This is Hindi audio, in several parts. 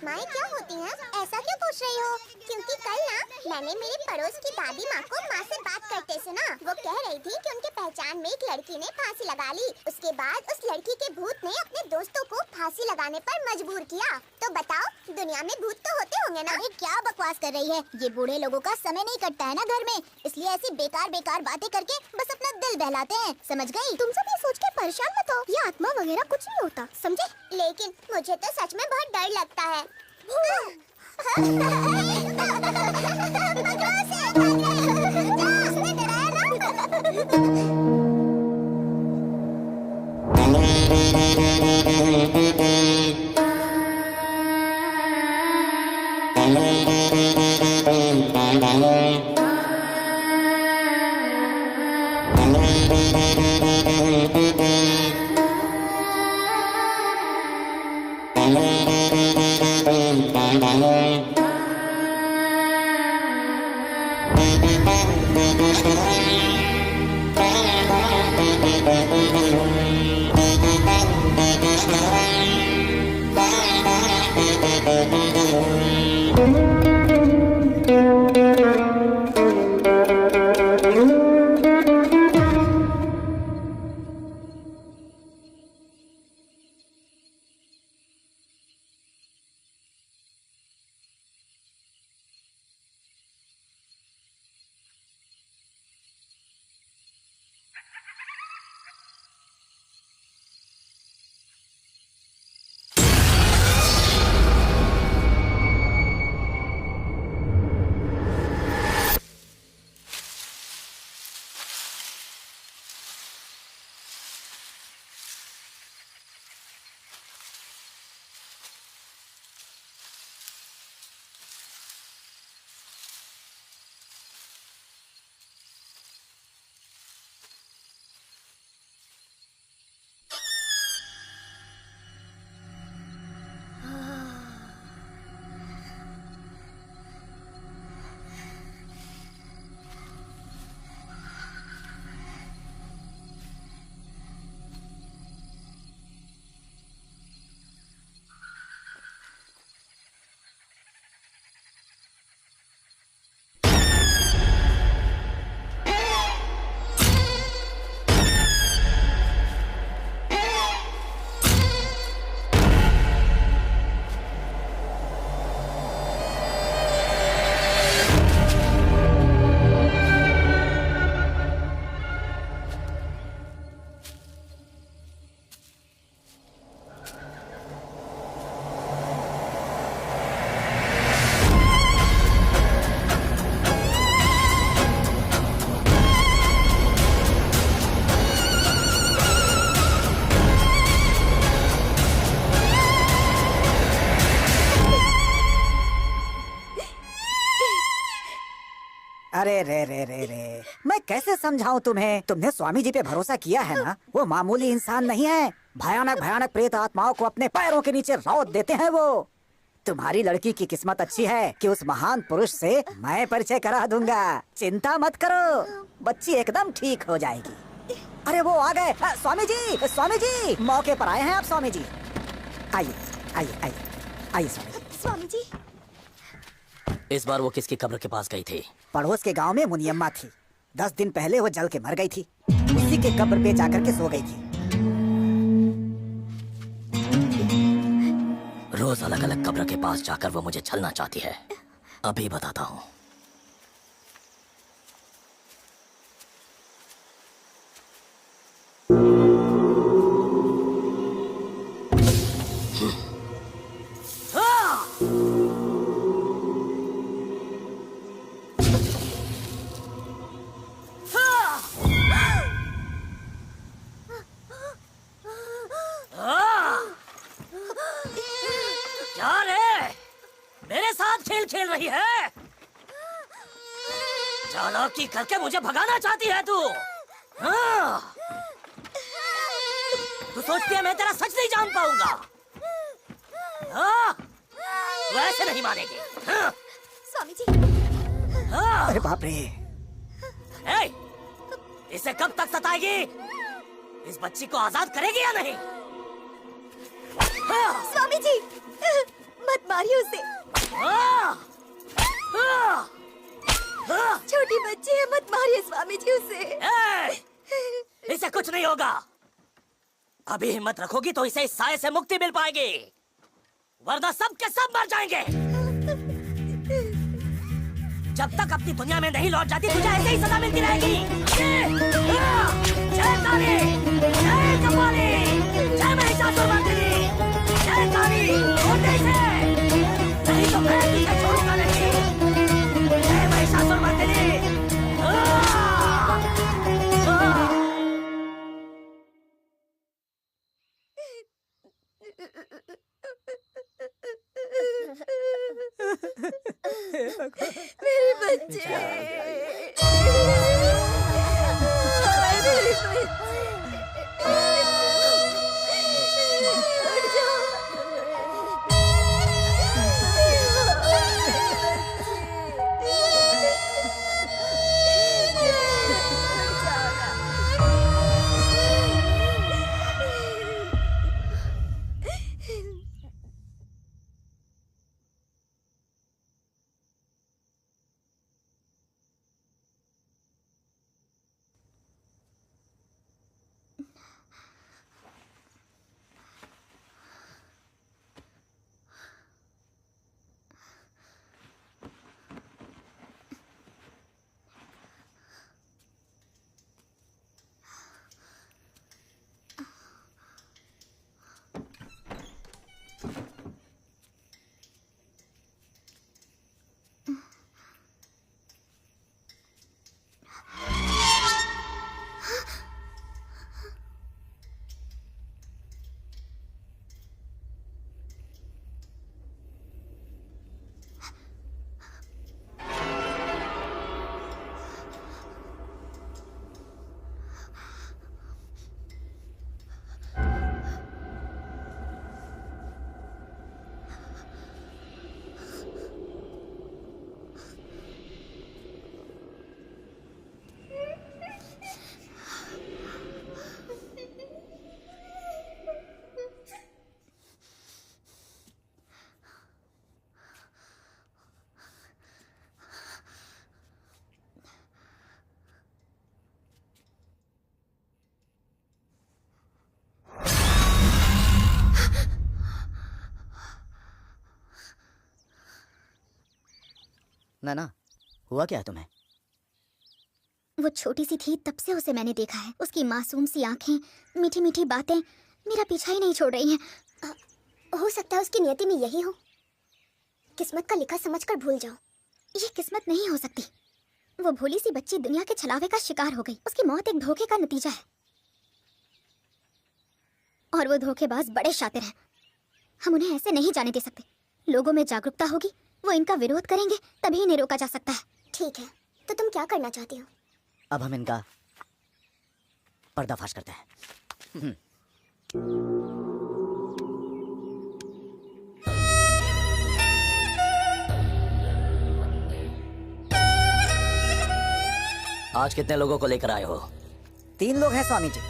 आत्माएं क्या होती हैं? ऐसा क्यों पूछ रही हो? क्योंकि कल ना मैंने मेरे पड़ोस की दादी माँ को माँ से बात करते सुना। वो कह रही थी कि उनके पहचान में एक लड़की ने फांसी लगा ली। उसके बाद उस लड़की के भूत ने अपने दोस्तों को फांसी लगाने पर मजबूर किया। तो बताओ, दुनिया में भूत तो होते होंगे ना? अरे क्या बकवास कर रही है? ये बूढ़े लोगों का समय नहीं कटता है ना घर में, इसलिए ऐसी बेकार बेकार बातें करके बस अपना दिल बहलाते हैं। समझ गई? तुम सब ये सोच के परेशान मत हो, ये आत्मा वगैरह कुछ नहीं होता, समझे? लेकिन मुझे तो सच में बहुत डर लगता है। उसने डराया ना? अरे रे रे रे रे, मैं कैसे समझाऊं तुम्हें? तुमने स्वामी जी पे भरोसा किया है ना? वो मामूली इंसान नहीं है। भयानक भयानक प्रेत आत्माओं को अपने पैरों के नीचे रौंद देते हैं वो। तुम्हारी लड़की की किस्मत अच्छी है कि उस महान पुरुष से मैं परिचय करा दूंगा। चिंता मत करो, बच्ची एकदम ठीक हो जाएगी। अरे वो आ गए। स्वामी जी मौके पर आए हैं आप। स्वामी जी आइए आइए आइए आइए। स्वामी जी, इस बार वो किसकी कब्र के पास गई थी? पड़ोस के गांव में मुनियम्मा थी। 10 दिन पहले वो जल के मर गई थी। उसी के कब्र पे जाकर के सो गई थी। रोज अलग अलग कब्र के पास जाकर वो मुझे छलना चाहती है। अभी बताता हूँ। क्या रे, मेरे साथ खेल खेल रही है? चालाकी करके मुझे भगाना चाहती है तू? हाँ। तू सोचती है मैं तेरा सच नहीं जान पाऊंगा? हाँ? तू ऐसे नहीं मानेगी। हाँ? स्वामी जी। हाँ? अरे बाप रे। ए, इसे कब तक सताएगी? इस बच्ची को आजाद करेगी या नहीं? हाँ? स्वामी जी, मत मारिए होगा। अभी हिम्मत रखोगी तो इसे इस साए से मुक्ति मिल पाएगी, वरना सब के सब मर जाएंगे। जब तक अपनी दुनिया में नहीं लौट जाती तुझे ऐसे ही सजा मिलती रहेगी। जय काली, जय कपाली, जय महिषासुरमर्दिनी, जय काली, उठ ऐसे, नहीं तो मैं तुझे छोड़ूंगा नहीं। जय महिषासुरमर्दिनी। मेरे बच्चे, नैना, हुआ क्या है तुम्हें? वो छोटी सी थी तब से उसे मैंने देखा है। उसकी मासूम सी आंखें, मीठी मीठी बातें मेरा पीछा ही नहीं छोड़ रही हैं। हो सकता है उसकी नियति में यही हो, किस्मत का लिखा समझकर भूल जाओ। ये किस्मत नहीं हो सकती। वो भोली सी बच्ची दुनिया के छलावे का शिकार हो गई। उसकी मौत एक धोखे का नतीजा है, और वो धोखेबाज बड़े शातिर हैं। हम उन्हें ऐसे नहीं जाने दे सकते। लोगों में जागरूकता होगी, वो इनका विरोध करेंगे, तभी इन्हें रोका जा सकता है। ठीक है, तो तुम क्या करना चाहती हो? अब हम इनका पर्दाफाश करते हैं। आज कितने लोगों को लेकर आए हो? 3 लोग हैं स्वामी जी।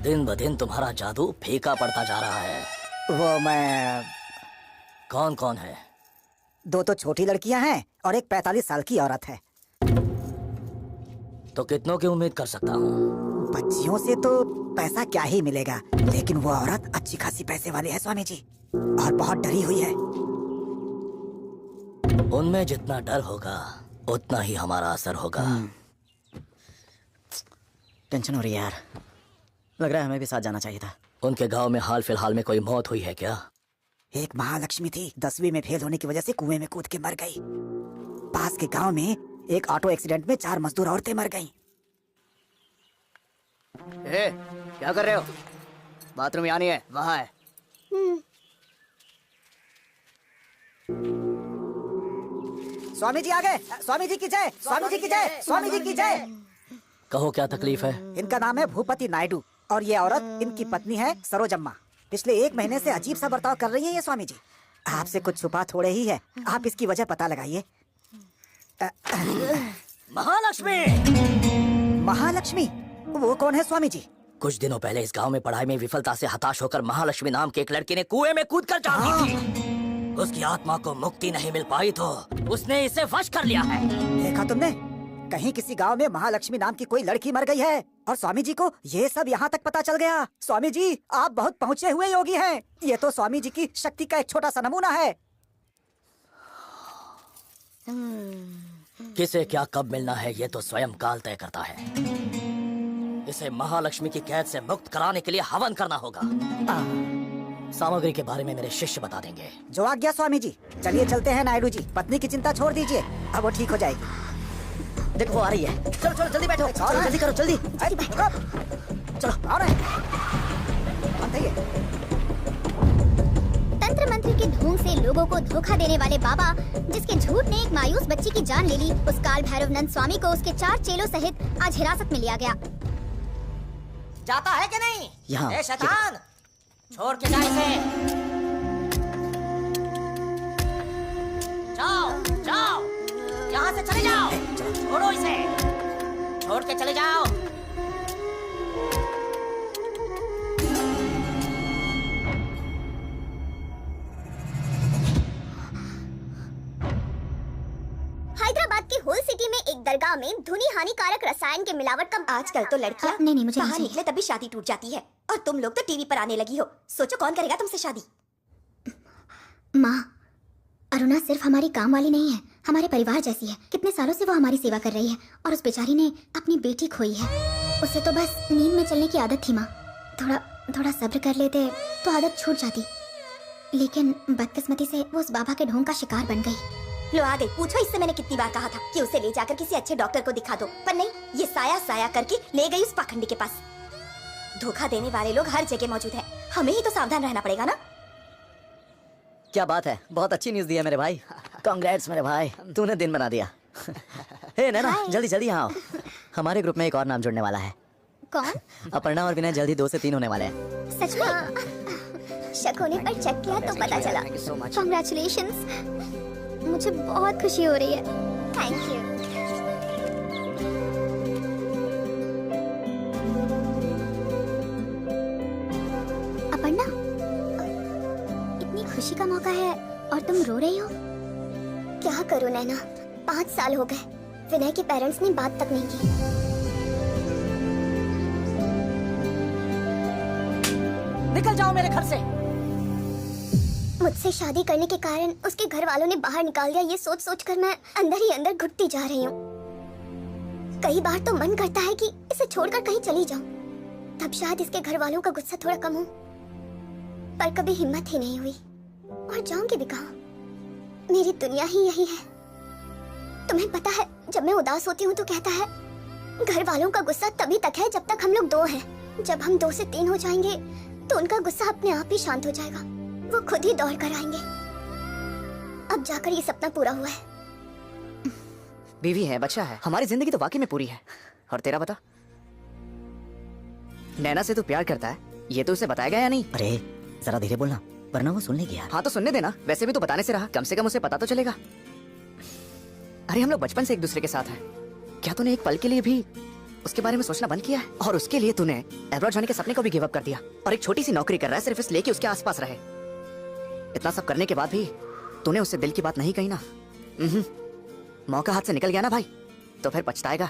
दिन ब दिन तुम्हारा जादू फीका पड़ता जा रहा है। वो मैं... कौन कौन है? 2 तो छोटी लड़कियां हैं और एक 45 साल की औरत है। तो कितनों की उम्मीद कर सकता हूँ? बच्चियों से तो पैसा क्या ही मिलेगा, लेकिन वो औरत अच्छी खासी पैसे वाली है स्वामी जी, और बहुत डरी हुई है। उनमें जितना डर होगा उतना ही हमारा असर होगा। टेंशन हो रही है यार, लग रहा है हमें भी साथ जाना चाहिए था। उनके गांव में हाल फिलहाल में कोई मौत हुई है क्या? एक महालक्ष्मी थी, 10वीं में फेल होने की वजह से कुएं में कूद के मर गई। पास के गांव में एक ऑटो एक्सीडेंट में 4 मजदूर औरतें मर गईं। क्या कर रहे हो? बाथरूम यहाँ नहीं है, वहाँ है। स्वामी जी आ गए। स्वामी जी की जय, स्वामी जी की जय, स्वामी जी की जय। कहो क्या तकलीफ है? इनका नाम है भूपति नायडू और ये औरत इनकी पत्नी है सरोजम्मा। पिछले 1 महीने से अजीब सा बर्ताव कर रही है ये स्वामी जी। आपसे कुछ छुपा थोड़े ही है, आप इसकी वजह पता लगाइए। महालक्ष्मी! महालक्ष्मी? वो कौन है स्वामी जी? कुछ दिनों पहले इस गांव में पढ़ाई में विफलता से हताश होकर महालक्ष्मी नाम के एक लड़के ने कुएं में कूदकर जान दी थी। उसकी आत्मा को मुक्ति नहीं मिल पाई तो उसने इसे वश कर लिया है। देखा तुमने, कहीं किसी गांव में महालक्ष्मी नाम की कोई लड़की मर गई है और स्वामी जी को ये सब यहाँ तक पता चल गया। स्वामी जी, आप बहुत पहुँचे हुए योगी हैं। ये तो स्वामी जी की शक्ति का एक छोटा सा नमूना है। किसे क्या कब मिलना है ये तो स्वयं काल तय करता है। इसे महालक्ष्मी की कैद से मुक्त कराने के लिए हवन करना होगा। सामग्री के बारे में मेरे शिष्य बता देंगे। जो आज्ञा स्वामी जी। चलिए चलते हैं नायडू जी, पत्नी की चिंता छोड़ दीजिए, अब वो ठीक हो जाएगी। देखो वो आ रही है। चलो चलो जल्दी बैठो, चलो जल्दी करो जल्दी। चलो आ रहे हैं। तंत्र मंत्र की ढोंग से लोगों को धोखा देने वाले बाबा, जिसके झूठ ने एक मायूस बच्ची की जान ले ली, उस काल भैरव नंद स्वामी को उसके 4 चेलों सहित आज हिरासत में लिया गया। जाता है कि नहीं? यहाँ ए शैतान, छोड़ के जा इसे। जाओ जाओ, यहाँ से चले जाओ। छोड़ो इसे, छोड़ के चले जाओ। हैदराबाद की होल सिटी में एक दरगाह में धुनी हानिकारक रसायन के मिलावट का आजकल तो लड़कियां नहीं मुझे बाहर नहीं निकले तभी शादी टूट जाती है और तुम लोग तो टीवी पर आने लगी हो। सोचो कौन करेगा तुमसे शादी। माँ, अरुणा सिर्फ हमारी काम वाली नहीं है, हमारे परिवार जैसी है। कितने सालों से वो हमारी सेवा कर रही है और उस बेचारी ने अपनी बेटी खोई है। उसे तो बस नींद में चलने की आदत थी माँ। थोड़ा सब्र कर लेते तो आदत छूट जाती, लेकिन बदकिस्मती से वो उस बाबा के ढोंग का शिकार बन गई। लो आ गई। पूछो इससे मैंने कितनी बार कहा था कि उसे ले जाकर किसी अच्छे डॉक्टर को दिखा दो, पर नहीं, ये साया करके ले गई उस पाखंडी के पास। धोखा देने वाले लोग हर जगह मौजूद हैं, हमें ही तो सावधान रहना पड़ेगा ना। क्या बात है, बहुत अच्छी न्यूज़ दी है मेरे भाई। कांग्रेट्स मेरे भाई, तूने दिन बना दिया। हे नैना, जल्दी जल्दी यहाँ आओ। हमारे ग्रुप में एक और नाम जुड़ने वाला है। कौन? अपर्णा और विनय जल्दी 2 से 3 होने वाले हैं। सच में? शक होने पर चेक किया तो पता चला। कांग्रेचुलेशंस, मुझे बहुत खुशी हो रही है। Thank you. अपर्णा, इतनी खुशी का मौका है और तुम रो रही हो? क्या करूं नैना, 5 साल हो गए, विनय के पेरेंट्स ने बात तक नहीं की। निकल जाओ मेरे घर से। मुझसे शादी करने के कारण उसके घर वालों ने बाहर निकाल दिया, ये सोच सोच कर मैं अंदर ही अंदर घुटती जा रही हूँ। कई बार तो मन करता है कि इसे छोड़कर कहीं चली जाऊं, तब शायद इसके घर वालों का गुस्सा थोड़ा कम हो, पर कभी हिम्मत ही नहीं हुई। और जाऊंगी भी कहाँ? मेरी दुनिया ही यही है। तुम्हें पता है, जब मैं उदास होती हूँ तो कहता है घर वालों का गुस्सा तभी तक है जब तक हम लोग 2 हैं। जब हम 2 से 3 हो जाएंगे तो उनका गुस्सा अपने आप ही शांत हो जाएगा, वो खुद ही दौड़ कर आएंगे। अब जाकर ये सपना पूरा हुआ है। बीवी है, बच्चा है, हमारी जिंदगी तो वाकई में पूरी है। और तेरा बता, नैना से तू प्यार करता है, ये तो उसे बताया गया या नहीं? अरे जरा धीरे बोलना, वरना वो सुन लेगी यार। हाँ तो सुनने देना, वैसे भी तो बताने से रहा, कम से कम उसे पता तो चलेगा। अरे हम लोग बचपन से एक दूसरे के साथ हैं, क्या तूने एक पल के लिए भी उसके बारे में सोचना बंद किया है? और उसके लिए तूने अब्रॉड जाने के सपने को भी गिव अप कर दिया और एक छोटी सी नौकरी कर रहा है सिर्फ इसलिए कि उसके आसपास रहे। इतना सब करने के बाद भी तूने उससे दिल की बात नहीं कही ना। मौका हाथ से निकल गया ना भाई, तो फिर पछताएगा।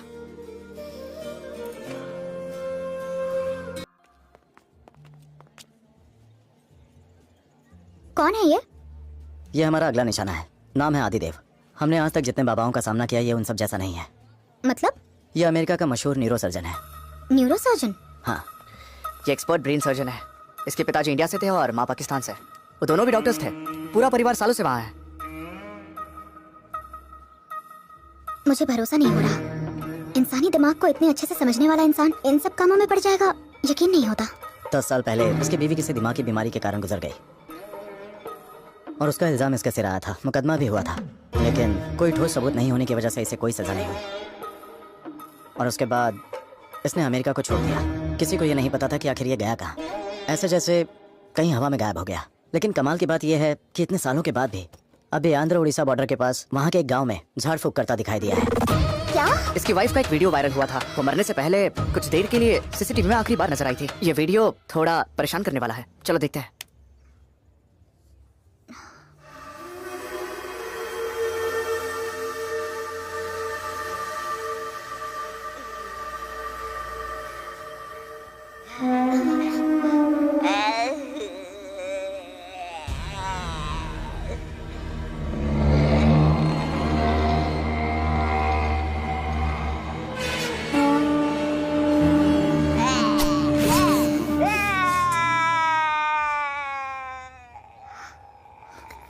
कौन है ये? ये हमारा अगला निशाना है, नाम है आदिदेव। हमने आज तक जितने बाबाओं का सामना किया ये उन सब जैसा नहीं है। मतलब? ये अमेरिका का मशहूर न्यूरो सर्जन है। Neuro surgeon? हाँ, ये एक्सपर्ट ब्रेन सर्जन है। इसके पिताजी इंडिया से थे और माँ पाकिस्तान से। वो दोनों भी डॉक्टर्स थे, पूरा परिवार सालों से वहाँ है। मुझे भरोसा नहीं हो रहा, इंसानी दिमाग को इतने अच्छे से समझने वाला इंसान इन सब कामों में पड़ जाएगा, यकीन नहीं होता। 10 साल पहले उसकी बीवी किसी दिमागी बीमारी के कारण गुजर गई और उसका इल्जाम इसके सिर आया था। मुकदमा भी हुआ था, लेकिन कोई ठोस सबूत नहीं होने की वजह से इसे कोई सजा नहीं हुई। और उसके बाद इसने अमेरिका को छोड़ दिया। किसी को ये नहीं पता था कि आखिर ये गया कहाँ, ऐसे जैसे कहीं हवा में गायब हो गया। लेकिन कमाल की बात यह है कि इतने सालों के बाद भी अभी आंध्र उड़ीसा बॉर्डर के पास वहाँ के एक गांव में झाड़ फूक करता दिखाई दिया है। क्या? इसकी वाइफ का एक वीडियो वायरल हुआ था। वो मरने से पहले कुछ देर के लिए सीसीटीवी में आखिरी बार नजर आई थी। ये वीडियो थोड़ा परेशान करने वाला है, चलो देखते हैं।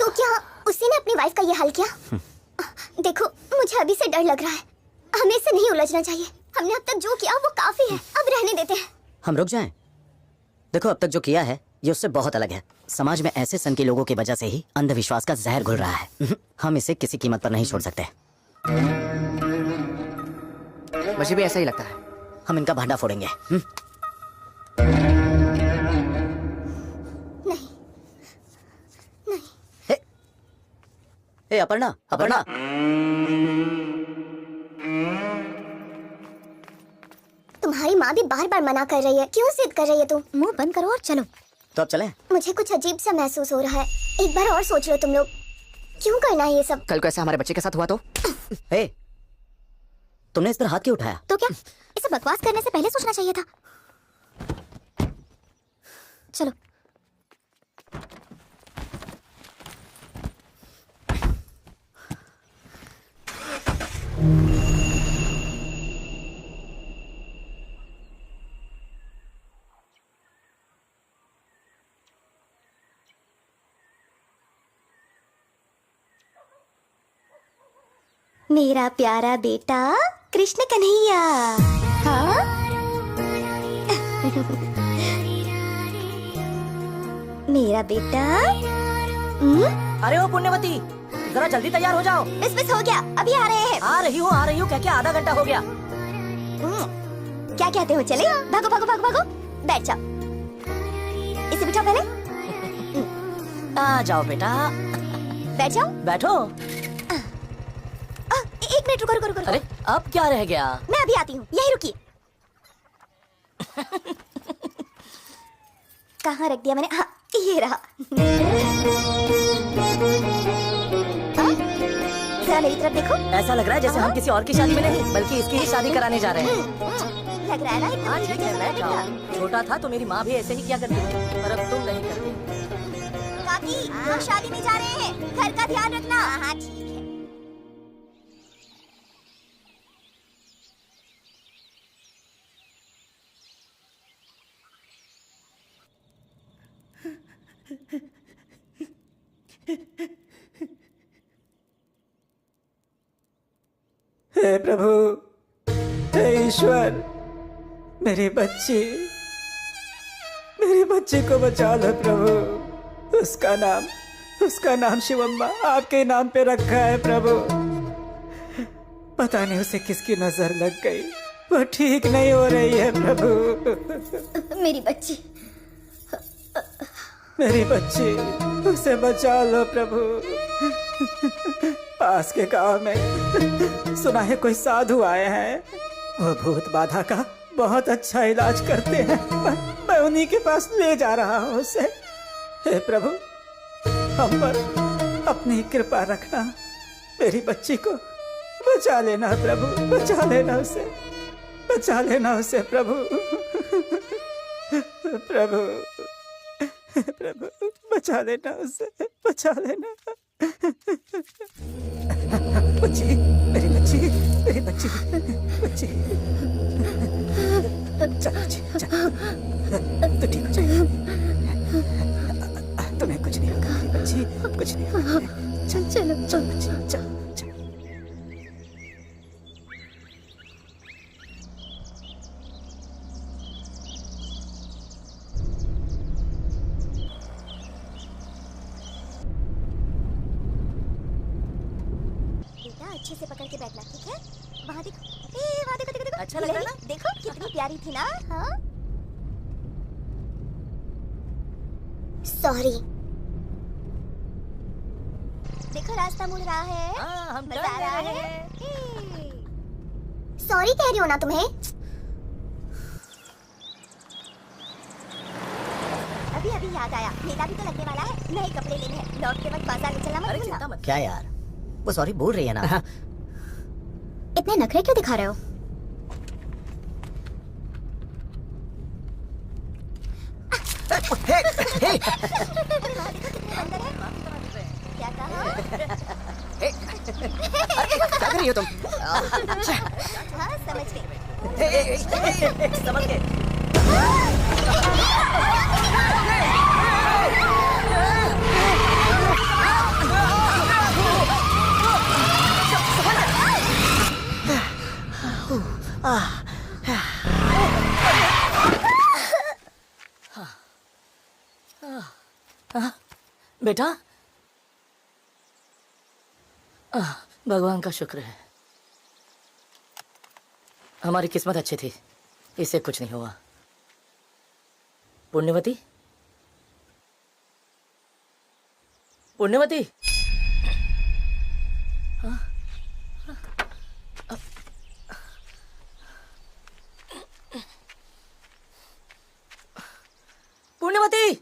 तो क्या उसी ने अपनी वाइफ का ये हाल किया? देखो मुझे अभी से डर लग रहा है, हमें इससे नहीं उलझना चाहिए। हमने अब तक जो किया वो काफी है, अब रहने देते हैं। हम रुक जाएं? देखो अब तक जो किया है ये उससे बहुत अलग है। समाज में ऐसे सन के लोगों की वजह से ही अंधविश्वास का जहर घुल रहा है। हम इसे किसी कीमत पर नहीं छोड़ सकते। मुझे भी ऐसा ही लगता है। हम इनका भांडा फोड़ेंगे। ए अपर्णा, अपर्णा। तुम्हारी माँ भी बार बार मना कर रही है, क्यों जिद कर रही है तुम? मुंह बंद करो और चलो। तो अब चलें? मुझे कुछ अजीब सा महसूस हो रहा है, एक बार और सोच लो तुम लोग। क्यों करना है ये सब? कल को ऐसा हमारे बच्चे के साथ हुआ तो? ए, तुमने इस पर हाथ क्यों उठाया? तो क्या इसे बकवास करने से पहले सोचना चाहिए था। चलो। मेरा प्यारा बेटा कृष्ण कन्हैया। हाँ? मेरा बेटा। अरे ओ पुण्यवती, जरा जल्दी तैयार हो जाओ। बस हो गया, अभी आ रहे हैं। आ रही हूँ क्या आधा घंटा हो गया। क्या कहते हो, चले? भागो भागो भागो भागो, बैठ जाओ। इसे बिठाओ पहले। आ जाओ बेटा, बैठ जाओ। बैठो। एक मिनट रुको रुको रुको। अरे अब क्या रह गया? मैं अभी आती हूँ, यही रुकिए। कहाँ रख दिया मैंने? हाँ ये रहा। जरा मेरी तरफ देखो। ऐसा लग रहा है जैसे हम किसी और की शादी में नहीं बल्कि इसकी ही शादी कराने जा रहे हैं। लग रहा है ना एकदम हाँ हीरो ठीक है, जैसा बैठ लग रहा है। जाओ। छोटा था तो मेरी माँ भी ऐसे ही किया करती थी, पर अब तुम नहीं करती। काकी, हम शादी में जा रहे हैं, घर का ध्यान रखना। हाँ ठीक है। हे प्रभु, हे ईश्वर, मेरे बच्चे को बचा लो प्रभु। उसका नाम शिवम्मा आपके नाम पे रखा है प्रभु। पता नहीं उसे किसकी नजर लग गई, वो ठीक नहीं हो रही है प्रभु। मेरी बच्ची, उसे बचा लो प्रभु। पास के गांव में सुना है कोई साधु आए हैं, वो भूत बाधा का बहुत अच्छा इलाज करते हैं। मैं उन्हीं के पास ले जा रहा हूँ उसे। हे प्रभु, हम पर अपनी कृपा रखना, मेरी बच्ची को बचा लेना प्रभु, बचा लेना उसे प्रभु। प्रभु बचा लेना उसे, बचा लेना। बच्ची, मेरी बच्ची। चल बच्ची, चल। तो ठीक हो जाएगी, तुम्हें कुछ नहीं होगा मेरी बच्ची, कुछ नहीं होगा। चल बच्ची, चल। अच्छे से पकड़ के बैठना, ठीक है? वहाँ देखो, वहाँ देखो। अच्छा लग रहा है ना? देखो कितनी प्यारी थी ना। हाँ? सॉरी। देखो रास्ता मुड़ रहा है। हाँ, हम मजा टर्न आ ले रहा रहे है। सॉरी कह रही हो ना तुम्हें? अभी याद आया, मेला भी तो लगने वाला है, नए कपड़े लेने हैं। लौटते वक्त बाजार में चलना मत अरे भूलना। चिंता मत। क्या यार, वो सॉरी बोल रही है ना। इतने नखरे क्यों दिखा रहे हो? क्या कहा? क्या कर रही हो तुम? हाँ समझ गई। समझ गए। बेटा, भगवान का शुक्र है, हमारी किस्मत अच्छी थी, इससे कुछ नहीं हुआ। पुण्यवती, पुण्यवती, पुण्यवती,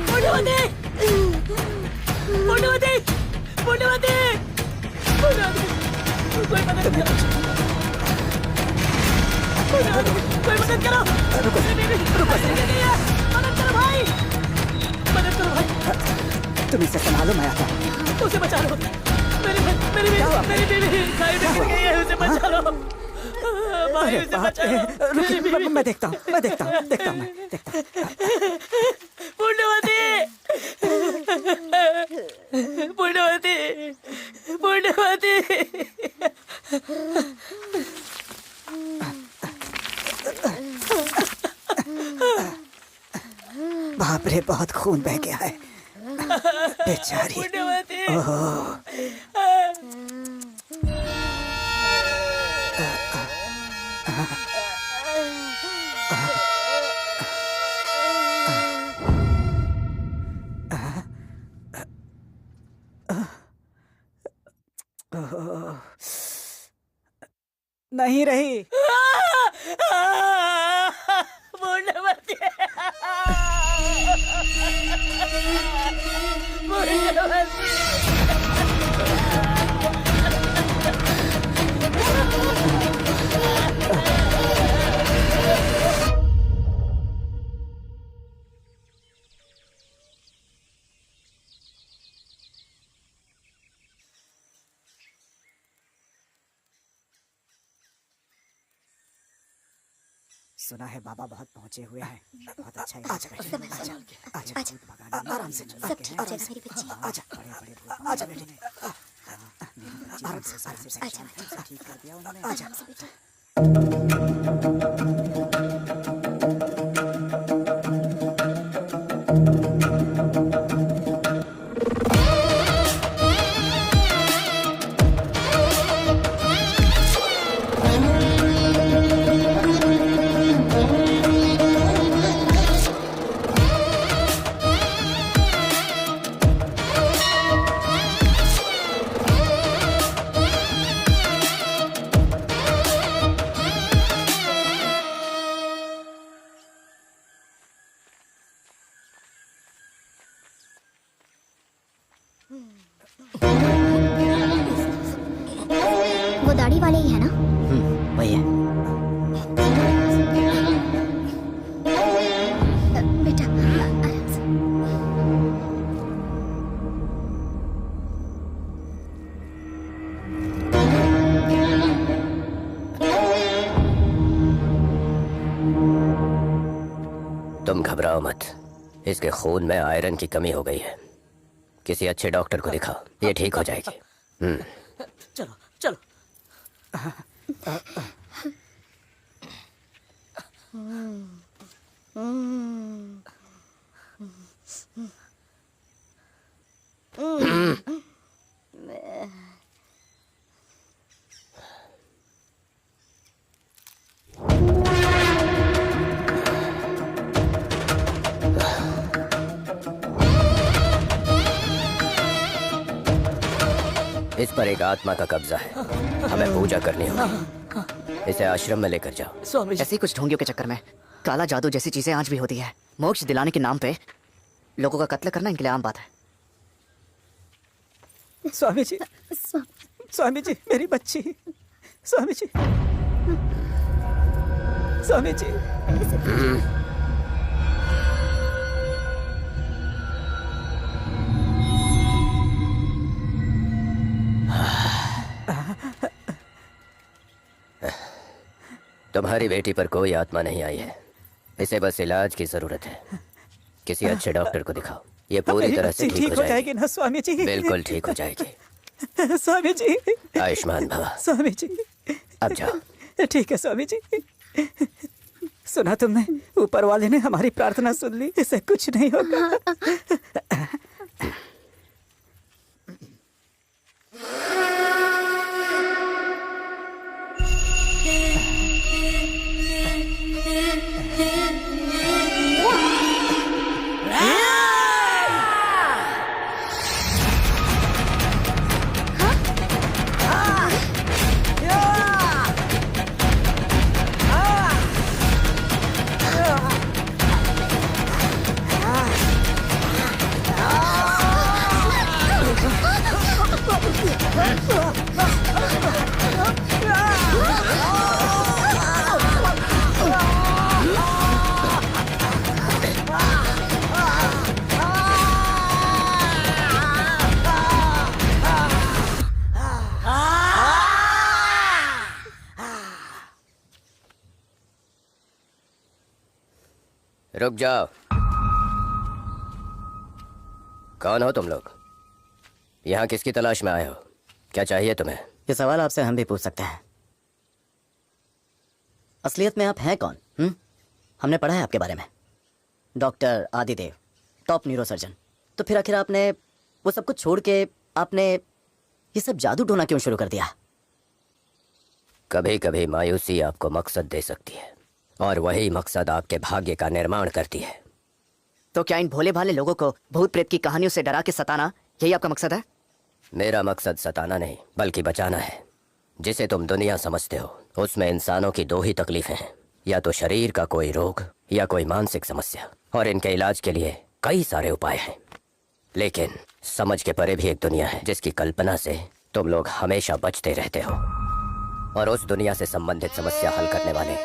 पुण्यवती, पुण्यवती, पुण्यवती, कोई मदद करो, कोई मदद करो, मदद करो भाई, मदद करो भाई। तुम्हें इसे संभालो, मैं आता हूँ। उसे बचा लो, मेरी बीवी खाई में गिर गई है, उसे बचा लो भाई, उसे बचा लो। मैं देखता हूँ, मैं देखता हूँ। पुण्यवती, पुण्यवती, पुण्यवती। बाप रे, बहुत खून बह गया है बेचारी। पुण्यवती, नहीं रही। पुण्यवती, पुण्यवती। सुना है बाबा बहुत पहुंचे हुए हैं। बहुत अच्छा है। आजा बेटे, आजा आराम से चल। सब ठीक हो जाएगा मेरी बच्ची। आजा बड़े आजा बेटे, आराम से ठीक कर दिया उन्होंने। आजा वो दाढ़ी वाले ही है ना? वही है। बेटा आराम से। तुम घबराओ मत, इसके खून में आयरन की कमी हो गई है। किसी अच्छे डॉक्टर को दिखाओ, ये ठीक हो जाएगी। चलो चलो। इस पर एक आत्मा का कब्जा है, हमें पूजा करनी होगी। इसे आश्रम में लेकर जाओ। स्वामी जी, ऐसे ही कुछ ढोंगियों के चक्कर में काला जादू जैसी चीजें आज भी होती है। मोक्ष दिलाने के नाम पे लोगों का कत्ल करना इनके लिए आम बात है। स्वामी जी, स्वामी जी, मेरी बच्ची। स्वामी जी, स्वामी जी। तुम्हारी बेटी पर कोई आत्मा नहीं आई है, इसे बस इलाज की जरूरत है। किसी अच्छे डॉक्टर को दिखाओ, ये पूरी तरह से ठीक हो जाएगी ना स्वामी जी? बिल्कुल ठीक हो जाएगी। स्वामी जी, आयुष्मान भवा। स्वामी जी। अब जाओ। ठीक है स्वामी जी। सुना तुमने? ऊपर वाले ने हमारी प्रार्थना सुन ली, इसे कुछ नहीं होगा। रुक जाओ। कौन हो तुम लोग? यहाँ किसकी तलाश में आए हो? क्या चाहिए तुम्हें? ये सवाल आपसे हम भी पूछ सकते हैं। असलियत में आप हैं कौन? हमने पढ़ा है आपके बारे में, डॉक्टर आदिदेव, टॉप न्यूरोसर्जन। तो फिर आखिर आपने वो सब कुछ छोड़ के आपने ये सब जादू टोना क्यों शुरू कर दिया? कभी कभी मायूसी आपको मकसद दे सकती है, और वही मकसद आपके भाग्य का निर्माण करती है। तो क्या इन भोले भाले लोगों को भूत प्रेत की कहानियों से डरा के सताना यही आपका मकसद है? मेरा मकसद सताना नहीं, बल्कि बचाना है। जिसे तुम दुनिया समझते हो, उसमें इंसानों की दो ही तकलीफें हैं, या तो शरीर का कोई रोग या कोई मानसिक समस्या, और इनके इलाज के लिए कई सारे उपाय हैं। लेकिन समझ के परे भी एक दुनिया है जिसकी कल्पना से तुम लोग हमेशा बचते रहते हो, और उस दुनिया से संबंधित समस्या हल करने वाले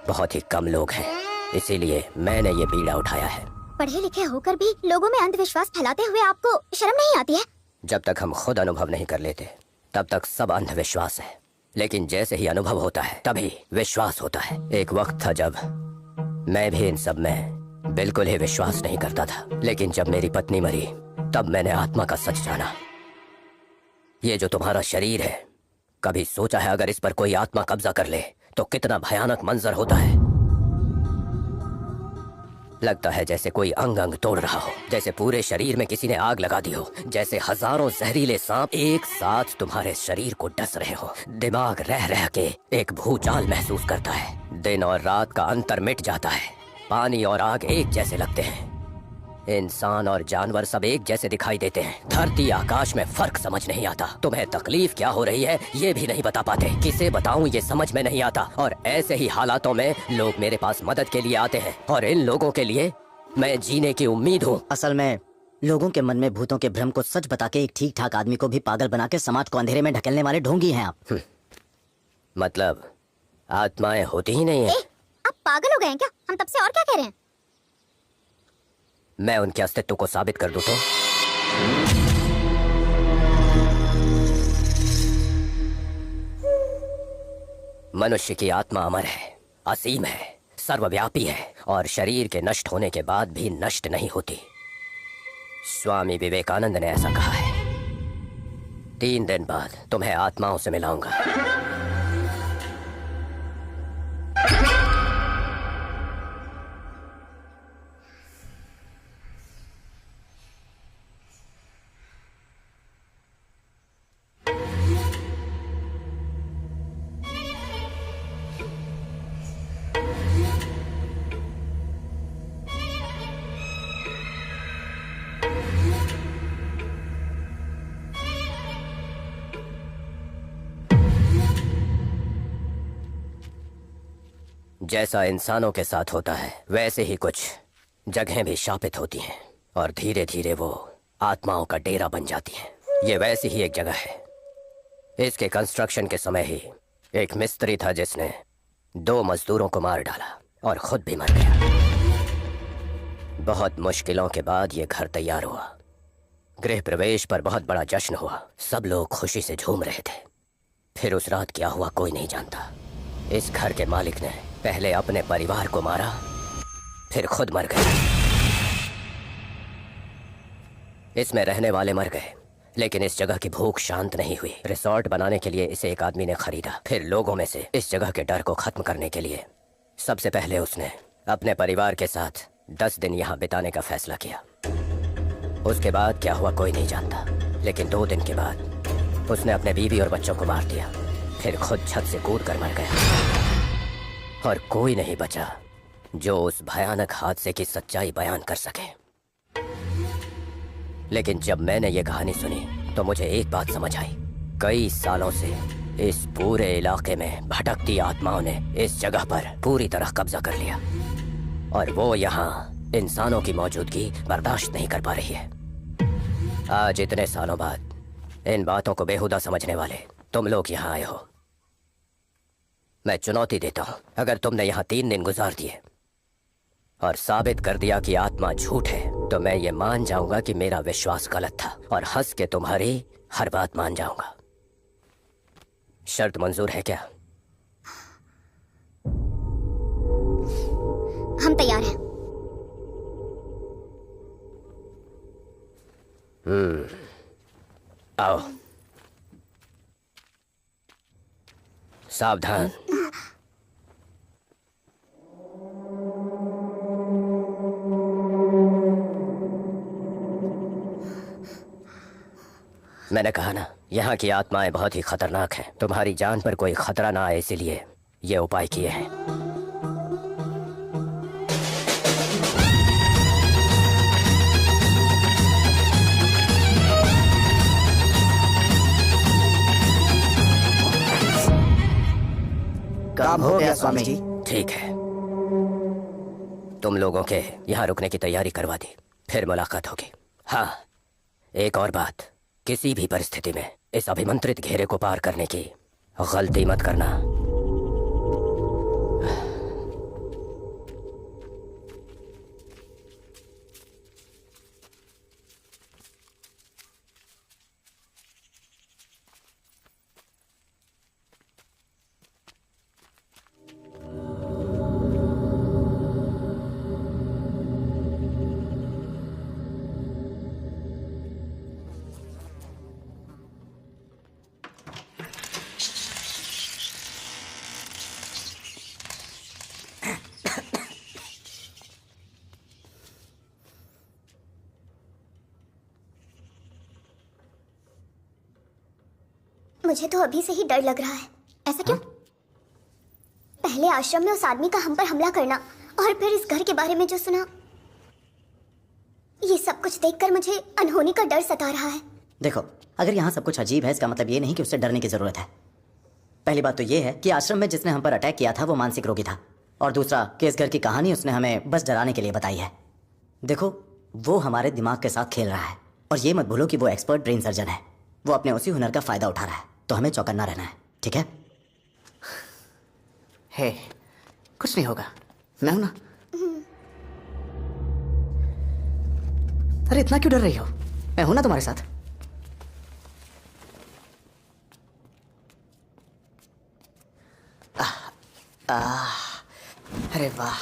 बहुत ही कम लोग हैं। इसीलिए मैंने ये बीड़ा उठाया है। पढ़े लिखे होकर भी लोगों में अंधविश्वास फैलाते हुए आपको शर्म नहीं आती है? जब तक हम खुद अनुभव नहीं कर लेते तब तक सब अंधविश्वास है, लेकिन जैसे ही अनुभव होता है तभी विश्वास होता है। एक वक्त था जब मैं भी इन सब में बिल्कुल ही विश्वास नहीं करता था, लेकिन जब मेरी पत्नी मरी तब मैंने आत्मा का सच जाना। ये जो तुम्हारा शरीर है, कभी सोचा है अगर इस पर कोई आत्मा कब्जा कर ले तो कितना भयानक मंजर होता है? लगता है जैसे कोई अंग अंग तोड़ रहा हो, जैसे पूरे शरीर में किसी ने आग लगा दी हो, जैसे हजारों जहरीले सांप एक साथ तुम्हारे शरीर को डस रहे हो। दिमाग रह रह के एक भूचाल महसूस करता है। दिन और रात का अंतर मिट जाता है। पानी और आग एक जैसे लगते हैं। इंसान और जानवर सब एक जैसे दिखाई देते हैं। धरती आकाश में फर्क समझ नहीं आता। तुम्हें तकलीफ क्या हो रही है ये भी नहीं बता पाते। किसे बताऊं ये समझ में नहीं आता। और ऐसे ही हालातों में लोग मेरे पास मदद के लिए आते हैं, और इन लोगों के लिए मैं जीने की उम्मीद हूँ। असल में लोगों के मन में भूतों के भ्रम को सच बता के एक ठीक ठाक आदमी को भी पागल बना के समाज को अंधेरे में ढकेलने वाले ढोंगी हैं आप। मतलब आत्माएं होती ही नहीं है? आप पागल हो गए हैं क्या? हम तब से और क्या कह रहे हैं? मैं उनके अस्तित्व को साबित कर दूं तो? मनुष्य की आत्मा अमर है, असीम है, सर्वव्यापी है, और शरीर के नष्ट होने के बाद भी नष्ट नहीं होती। स्वामी विवेकानंद ने ऐसा कहा है। 3 दिन बाद तुम्हें आत्माओं से मिलाऊंगा। जैसा इंसानों के साथ होता है वैसे ही कुछ जगहें भी शापित होती हैं, और धीरे धीरे वो आत्माओं का डेरा बन जाती हैं। ये वैसी ही एक जगह है। इसके कंस्ट्रक्शन के समय ही एक मिस्त्री था जिसने 2 मजदूरों को मार डाला और खुद भी मर गया। बहुत मुश्किलों के बाद ये घर तैयार हुआ। गृह प्रवेश पर बहुत बड़ा जश्न हुआ। सब लोग खुशी से झूम रहे थे। फिर उस रात क्या हुआ कोई नहीं जानता। इस घर के मालिक ने पहले अपने परिवार को मारा, फिर खुद मर गया। इसमें रहने वाले मर गए, लेकिन इस जगह की भूख शांत नहीं हुई। रिसोर्ट बनाने के लिए इसे एक आदमी ने खरीदा। फिर लोगों में से इस जगह के डर को खत्म करने के लिए सबसे पहले उसने अपने परिवार के साथ 10 दिन यहाँ बिताने का फैसला किया। उसके बाद क्या हुआ कोई नहीं जानता, लेकिन 2 दिन के बाद उसने अपने बीवी और बच्चों को मार दिया, फिर खुद छत से कूद कर मर गया। और कोई नहीं बचा जो उस भयानक हादसे की सच्चाई बयान कर सके। लेकिन जब मैंने ये कहानी सुनी तो मुझे एक बात समझ आई। कई सालों से इस पूरे इलाके में भटकती आत्माओं ने इस जगह पर पूरी तरह कब्जा कर लिया, और वो यहाँ इंसानों की मौजूदगी बर्दाश्त नहीं कर पा रही है। आज इतने सालों बाद इन बातों को बेहुदा समझने वाले तुम लोग यहाँ आए हो। मैं चुनौती देता हूँ, अगर तुमने यहाँ 3 दिन गुजार दिए और साबित कर दिया कि आत्मा झूठ है, तो मैं ये मान जाऊंगा कि मेरा विश्वास गलत था और हंस के तुम्हारी हर बात मान जाऊंगा। शर्त मंजूर है क्या? हम तैयार हैं। आओ। सावधान। मैंने कहा ना, यहाँ की आत्माएं बहुत ही खतरनाक हैं। तुम्हारी जान पर कोई खतरा ना आए इसीलिए ये उपाय किए हैं। काम हो गया स्वामी जी। ठीक है, तुम लोगों के यहाँ रुकने की तैयारी करवा दी, फिर मुलाकात होगी। हाँ, एक और बात, किसी भी परिस्थिति में इस अभिमंत्रित घेरे को पार करने की गलती मत करना। मुझे तो अभी से ही डर लग रहा है। ऐसा क्यों? पहले आश्रम में उस आदमी का हम पर हमला करना और फिर इस घर के बारे में जो सुना, ये सब कुछ देखकर मुझे अनहोनी का डर सता रहा है। देखो, अगर यहाँ सब कुछ अजीब है इसका मतलब ये नहीं कि उससे डरने की जरूरत है। पहली बात तो ये है कि आश्रम में जिसने हम पर अटैक किया था वो मानसिक रोगी था, और दूसरा कि इस घर की कहानी उसने हमें बस डराने के लिए बताई है। देखो, वो हमारे दिमाग के साथ खेल रहा है, और ये मत भूलो कि वो एक्सपर्ट ब्रेन सर्जन है। वो अपने उसी हुनर का फायदा उठा रहा है, तो हमें चौकन्ना रहना है, ठीक है? हे, कुछ नहीं होगा, मैं हूं ना। अरे इतना क्यों डर रही हो? मैं हूं ना तुम्हारे साथ। अरे वाह,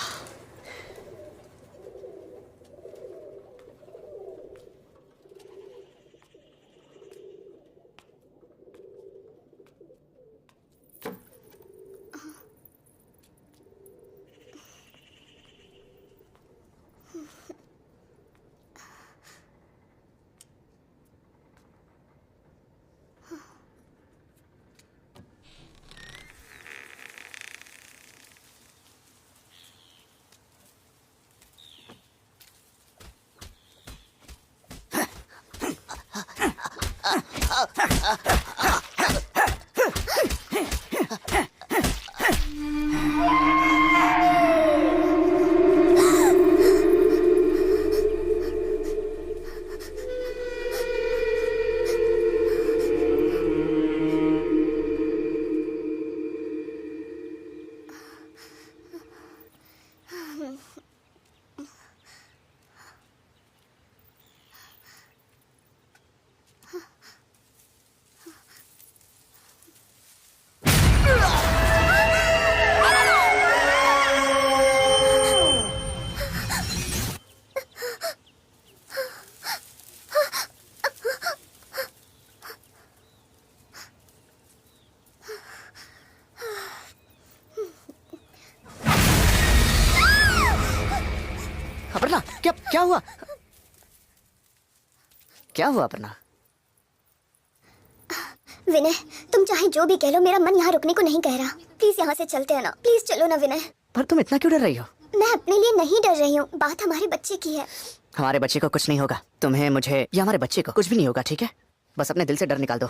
अपर्णा, क्या क्या हुआ? क्या हुआ अपर्णा? विनय, तुम चाहे जो भी कह लो, मेरा मन यहाँ रुकने को नहीं कह रहा। प्लीज यहाँ से चलते हैं ना, प्लीज चलो ना विनय। पर तुम इतना क्यों डर रही हो? मैं अपने लिए नहीं डर रही हूँ, बात हमारे बच्चे की है। हमारे बच्चे को कुछ नहीं होगा, तुम्हें, मुझे या हमारे बच्चे को कुछ भी नहीं होगा, ठीक है? बस अपने दिल से डर निकाल दो।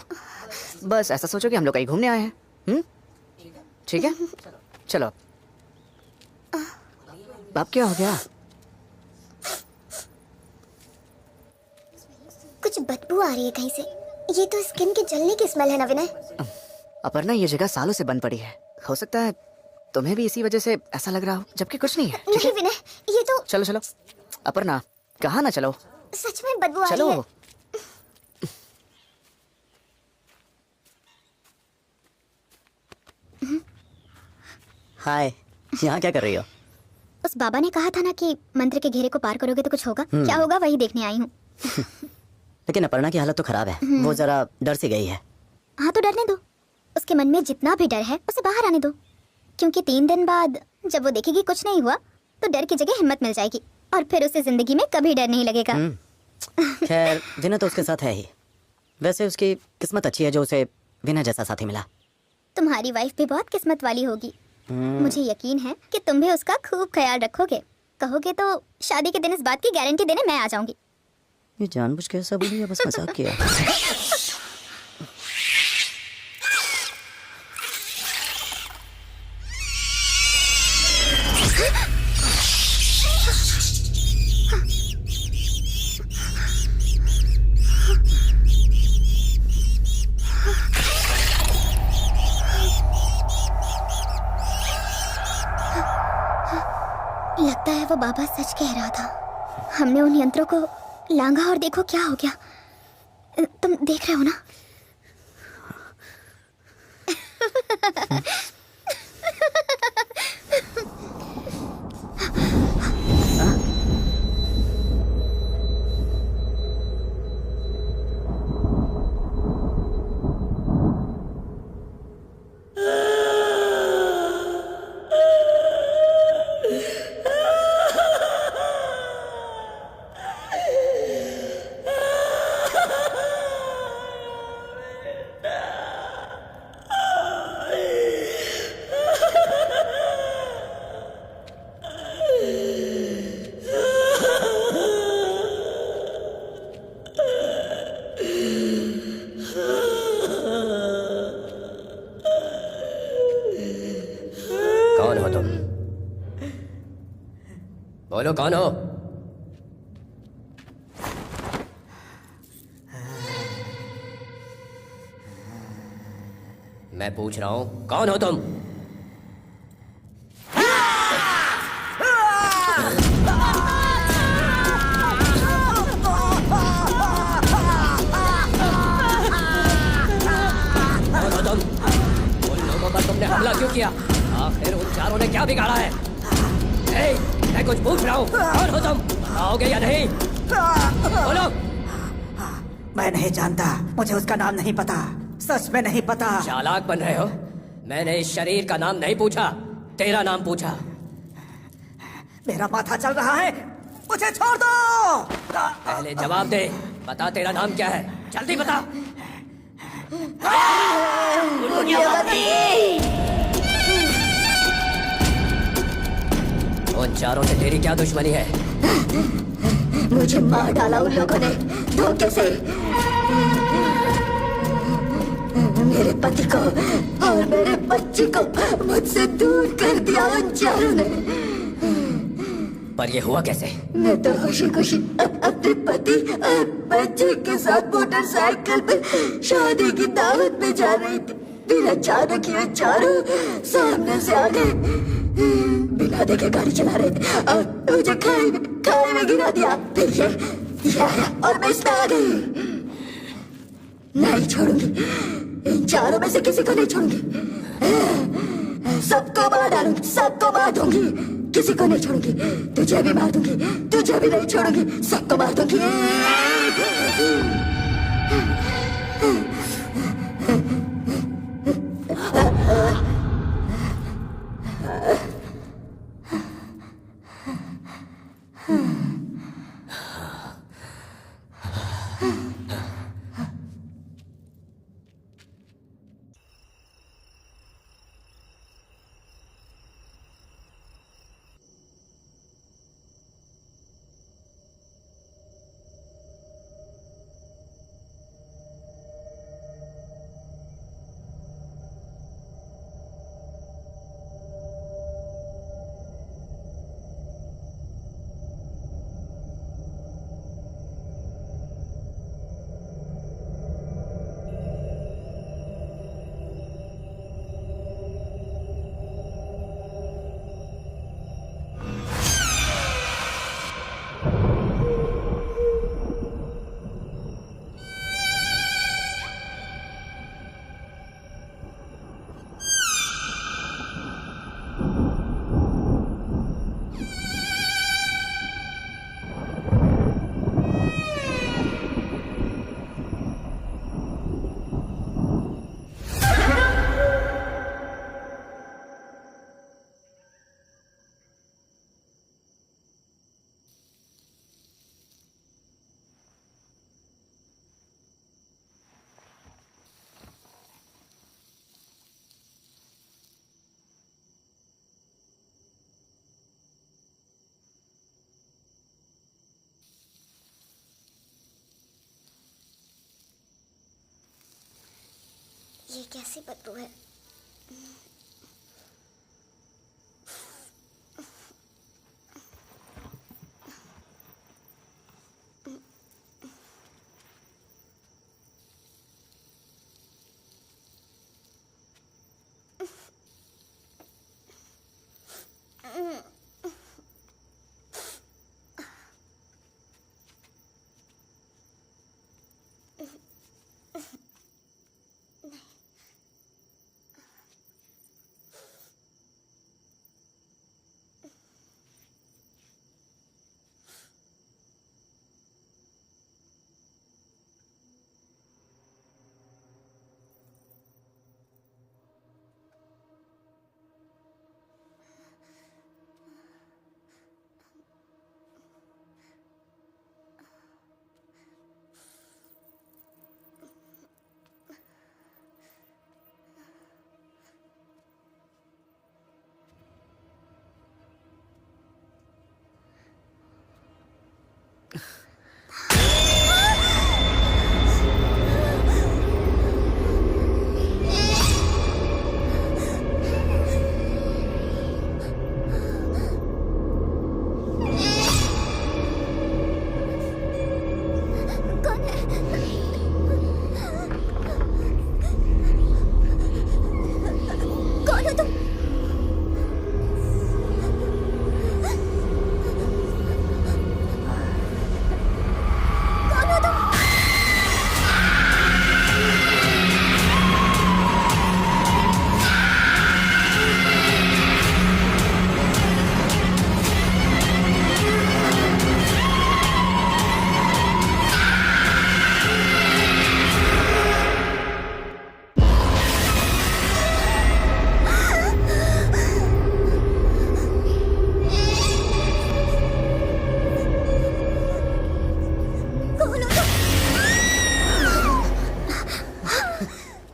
बस ऐसा सोचो कि हम लोग कहीं घूमने आए हैं। ठीक है, चलो। अब क्या हो गया? कुछ बदबू आ रही है कहीं से। ये तो स्किन के जलने की स्मेल है ना विनय? अपर्णा, ये जगह सालों से बंद पड़ी है, हो सकता है तुम्हें भी इसी वजह से ऐसा लग रहा हो, जबकि कुछ नहीं है। नहीं विनय, ये तो। चलो चलो। अपर्णा, कहाँ ना चलो। सच में बदबू आ रही चलो। है। हाय, यहाँ क्या कर रही हो? उस बाबा ने कहा था ना कि मंत्र के घेरे को पार करोगे तो कुछ होगा। क्या होगा वही देखने आई हूँ। लेकिन अपर्णा की हालत तो खराब है, वो जरा डर सी गई है। हाँ तो डरने दो, उसके मन में जितना भी डर है उसे बाहर आने दो, क्योंकि 3 दिन बाद जब वो देखेगी कुछ नहीं हुआ तो डर की जगह हिम्मत मिल जाएगी और फिर उसे जिंदगी में कभी डर नहीं लगेगा। खैर, विनय तो उसके साथ है ही। वैसे उसकी किस्मत अच्छी है जो उसे विनय जैसा साथी मिला। तुम्हारी वाइफ भी बहुत किस्मत वाली होगी। मुझे यकीन है कि तुम भी उसका खूब ख्याल रखोगे। कहोगे तो शादी के दिन इस बात की गारंटी देने मैं आ जाऊंगी। ये जानबूझ के ऐसा बोली या बस मजाक किया? लगता है वो बाबा सच कह रहा था। हमने उन यंत्रों को लांघा और देखो क्या हो गया। तुम देख रहे हो ना? कौन हो तुम? बोलो कौन हो? मैं पूछ रहा हूं, कौन हो तुम? कौन हो तुम? उन लोगों पर तुमने हमला क्यों किया? आखिर उन चारों ने क्या बिगाड़ा है? ए, मैं कुछ पूछ रहा हूँ, कौन हो तुम? आओगे या नहीं? बोलो। मैं नहीं जानता, मुझे उसका नाम नहीं पता, सच में नहीं पता। चालाक बन रहे हो? मैंने इस शरीर का नाम नहीं पूछा, तेरा नाम पूछा। मेरा माथा चल रहा है, मुझे छोड़ दो। पहले जवाब दे, बता तेरा नाम क्या है, जल्दी बता। उन चारों से तेरी क्या दुश्मनी है? मुझे मार डाला उन लोगों ने धोखे से। मेरे पति को और मेरे बच्चे को मुझसे दूर कर दिया उन चारों ने। पर ये हुआ कैसे? मैं तो खुशी खुशी अपने पति और बच्चे के साथ मोटरसाइकिल पे शादी की दावत में जा रही थी। फिर अचानक ये चारों सामने से आ गए, बिना देखे गाड़ी चला रहे थे और मुझे खाई में गिरा दिया। फिर ये आया और मैं इसमें आ गई। नहीं छोड़ूंगी, इन चारों में से किसी को नहीं छोड़ूंगी। सबको मार डालूंगी, सबको मार दूंगी, किसी को नहीं छोड़ूंगी। तुझे भी मार दूंगी, तुझे भी नहीं छोड़ूंगी, सबको मार दूंगी। ये कैसी बदबू है?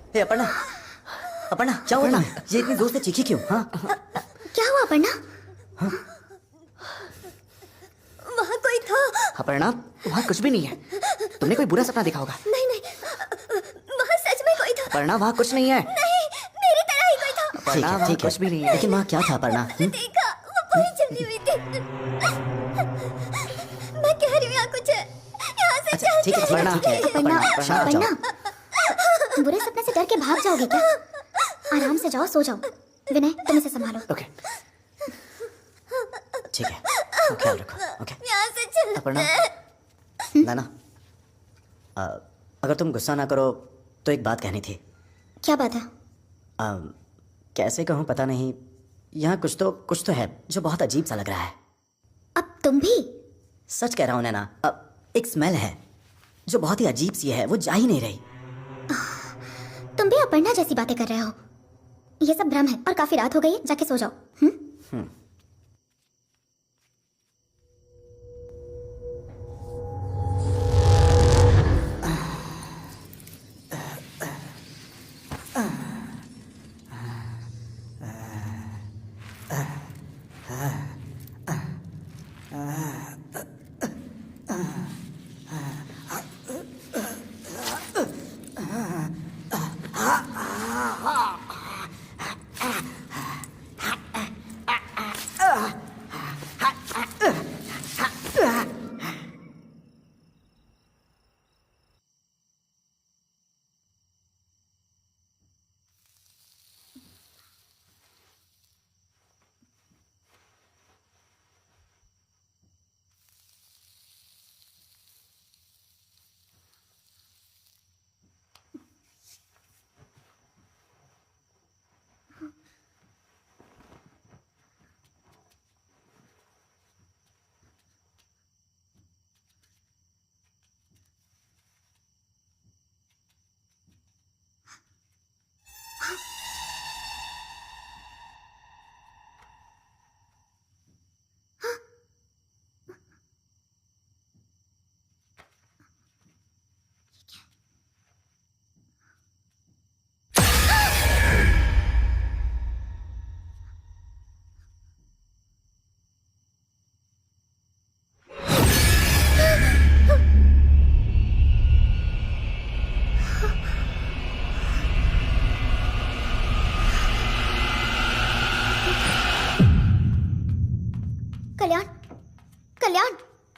ए अपर्णा, अपर्णा क्या हुआ तुम्हें? ये इतनी जोर से चीखी क्यों? हाँ क्या हुआ अपर्णा? वहाँ कोई था। अपर्णा, वहाँ कुछ भी नहीं है। तुमने कोई बुरा सपना देखा होगा। नहीं नहीं, वहाँ सच में कोई था। अपर्णा, वहाँ कुछ नहीं है। नहीं, मेरी तरह ही कोई था। अपर्णा, वहाँ ठीक है, कुछ भी नहीं है। लेकिन वहाँ क्या था अपर्णा? देखा, वो पूरी जमी हुई थी। मैं कह रही हूँ यहाँ कुछ है। यहाँ से चल। ठीक है, अपर्णा, अपर्णा, अपर्णा, बुरे सपने से डर के भाग जाओगे क्या? आराम से जाओ, सो जाओ। विनय, तुम इसे संभालो। ओके, ठीक है, ख्याल रखो। ओके यहाँ से चल। अपर्णा, नाना, अगर तुम गुस्सा ना करो तो एक बात कहनी थी। क्या बात है? कैसे कहूँ पता नहीं, यहाँ कुछ तो है जो बहुत अजीब सा लग रहा है। अब तुम भी? सच कह रहा हूँ नैना, एक स्मेल है जो बहुत ही अजीब सी है, वो जा ही नहीं रही। तुम भी अपर्णा जैसी बातें कर रहे हो। ये सब भ्रम है और काफी रात हो गई है, जाके सो जाओ।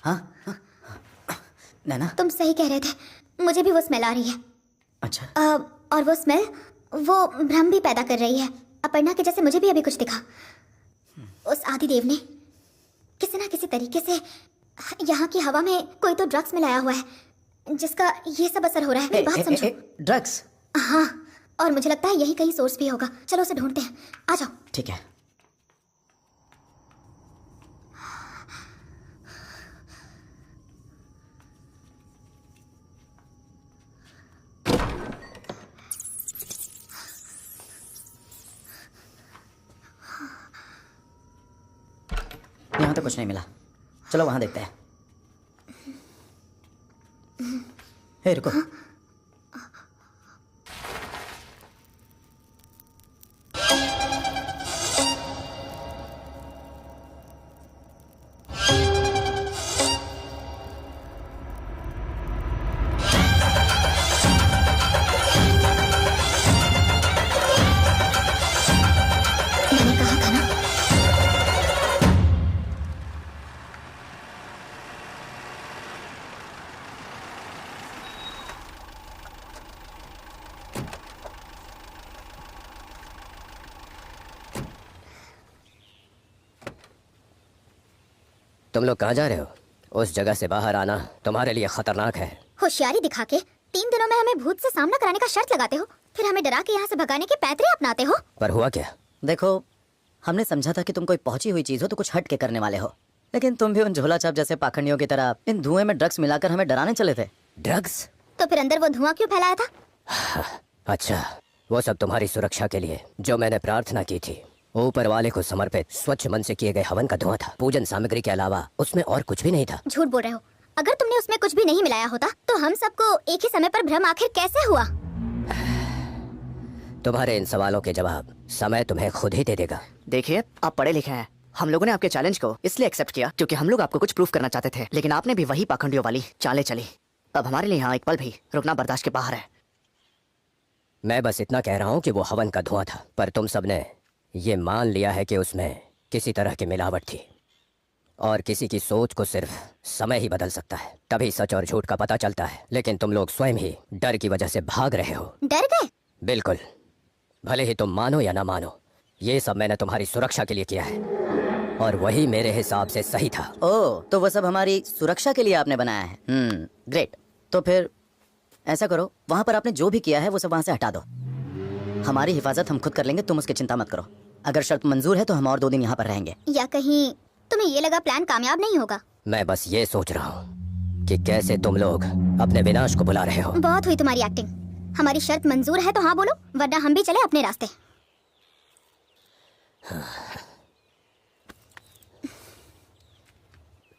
हाँ नैना, तुम सही कह रहे थे, मुझे भी वो स्मेल आ रही है। अच्छा और वो स्मेल वो भ्रम भी पैदा कर रही है। अपर्णा के जैसे मुझे भी अभी कुछ दिखा। उस आदिदेव ने किसी ना किसी तरीके से यहाँ की हवा में कोई तो ड्रग्स मिलाया हुआ है जिसका ये सब असर हो रहा है। मेरी बात समझो। ड्रग्स? हाँ, और मुझे लगता है यही कहीं सोर्स भी होगा। चलो उसे ढूंढते हैं, आ जाओ। ठीक है। यहाँ तो कुछ नहीं मिला, चलो वहां देखते हैं। हे रुको, मैंने कहा था ना। तुम लोग कहाँ जा रहे हो? उस जगह से बाहर आना तुम्हारे लिए खतरनाक है। होशियारी दिखा के 3 दिनों में हमें भूत से सामना कराने का शर्त लगाते हो, फिर हमें डरा के यहाँ से भगाने के पैतरे अपनाते हो। पर हुआ क्या? देखो, हमने समझा था कि तुम कोई पहुंची हुई चीज हो तो कुछ हट के करने वाले हो, लेकिन तुम भी उन झोला छाप जैसे पाखंडियों की तरह इन धुएं में ड्रग्स मिलाकर हमें डराने चले थे। ड्रग्स? तो फिर अंदर वो धुआं क्यों फैलाया था? अच्छा, वो सब तुम्हारी सुरक्षा के लिए जो मैंने प्रार्थना की थी। ऊपर वाले को समर्पित स्वच्छ मन से किए गए हवन का धुआं था। पूजन सामग्री के अलावा उसमें और कुछ भी नहीं था। झूठ बोल रहे हो। अगर तुमने उसमें कुछ भी नहीं मिलाया होता तो हम सबको एक ही समय पर भ्रम आखिर कैसे हुआ? तुम्हारे इन सवालों के जवाब समय तुम्हें खुद ही दे देगा। देखिए, आप पढ़े लिखे हैं। हम लोगों ने आपके चैलेंज को इसलिए एक्सेप्ट किया क्योंकि हम लोग आपको कुछ प्रूफ करना चाहते थे, लेकिन आपने भी वही पाखंडियों वाली चालें चली। अब हमारे लिए यहाँ एक पल भी रुकना बर्दाश्त के बाहर है। मैं बस इतना कह रहा हूँ कि वो हवन का धुआं था, पर तुम सबने ये मान लिया है कि उसमें किसी तरह की मिलावट थी, और किसी की सोच को सिर्फ समय ही बदल सकता है। तभी सच और झूठ का पता चलता है। लेकिन तुम लोग स्वयं ही डर की वजह से भाग रहे हो। डर गए? बिल्कुल, भले ही तुम मानो या ना मानो, ये सब मैंने तुम्हारी सुरक्षा के लिए किया है, और वही मेरे हिसाब से सही था। ओह, तो वो सब हमारी सुरक्षा के लिए आपने बनाया है। ग्रेट। तो फिर ऐसा करो, वहां पर आपने जो भी किया है वो सब वहां से हटा दो। हमारी हिफाजत हम खुद कर लेंगे, तुम उसकी चिंता मत करो। अगर शर्त मंजूर है तो हम और 2 दिन यहाँ पर रहेंगे। या कहीं तुम्हें ये लगा प्लान कामयाब नहीं होगा? मैं बस ये सोच रहा हूँ कि कैसे तुम लोग अपने विनाश को बुला रहे हो। बहुत हुई तुम्हारी एक्टिंग। हमारी शर्त मंजूर है तो हाँ बोलो, वरना हम भी चले अपने रास्ते।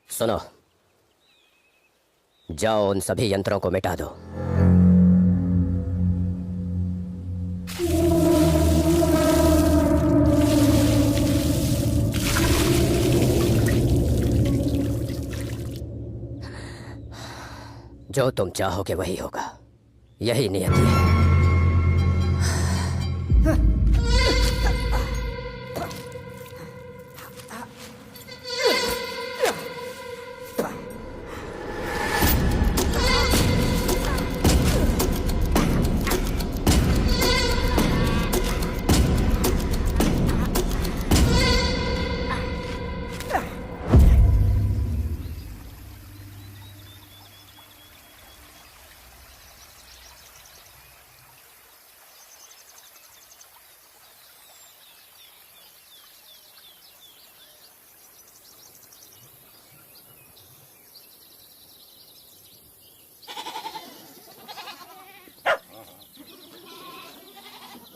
सुनो, जाओ उन सभी यंत्रों को मिटा दो। जो तुम चाहोगे वही होगा, यही नियति है।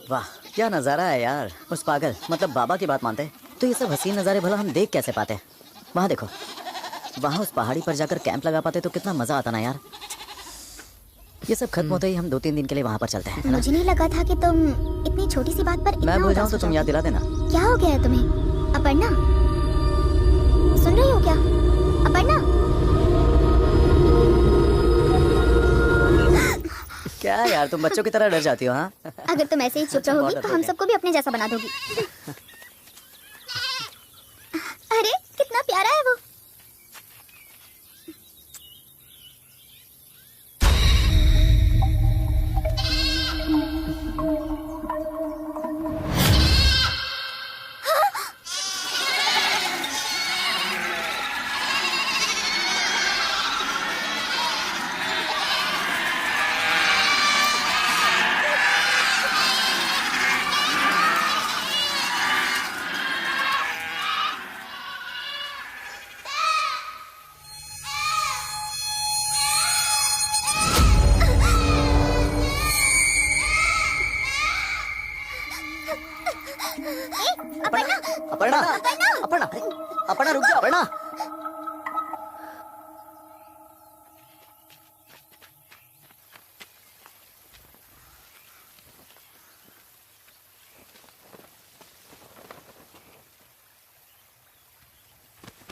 वाह, क्या नज़ारा है यार। उस पागल मतलब बाबा की बात मानते तो ये सब हसीन नज़ारे भला हम देख कैसे पाते। वहाँ देखो, वहाँ उस पहाड़ी पर जाकर कैंप लगा पाते तो कितना मजा आता ना यार। ये सब खत्म होते ही हम 2-3 दिन के लिए वहाँ पर चलते हैं। मुझे नहीं लगा था कि तुम इतनी छोटी सी बात पर इतना मैं भूल जाऊँ उदास तो हो तुम याद दिला देना। क्या हो गया है तुम्हें? अपर्णा, सुन रही हो क्या? अपर्णा, क्या यार, तुम बच्चों की तरह डर जाती हो। हाँ, अगर तुम ऐसे ही चुप रहोगी तो हम सबको भी अपने जैसा बना दोगी। अरे कितना प्यारा है वो। अपर्णा अपर्णा अपर्णा रुक जा अपर्णा।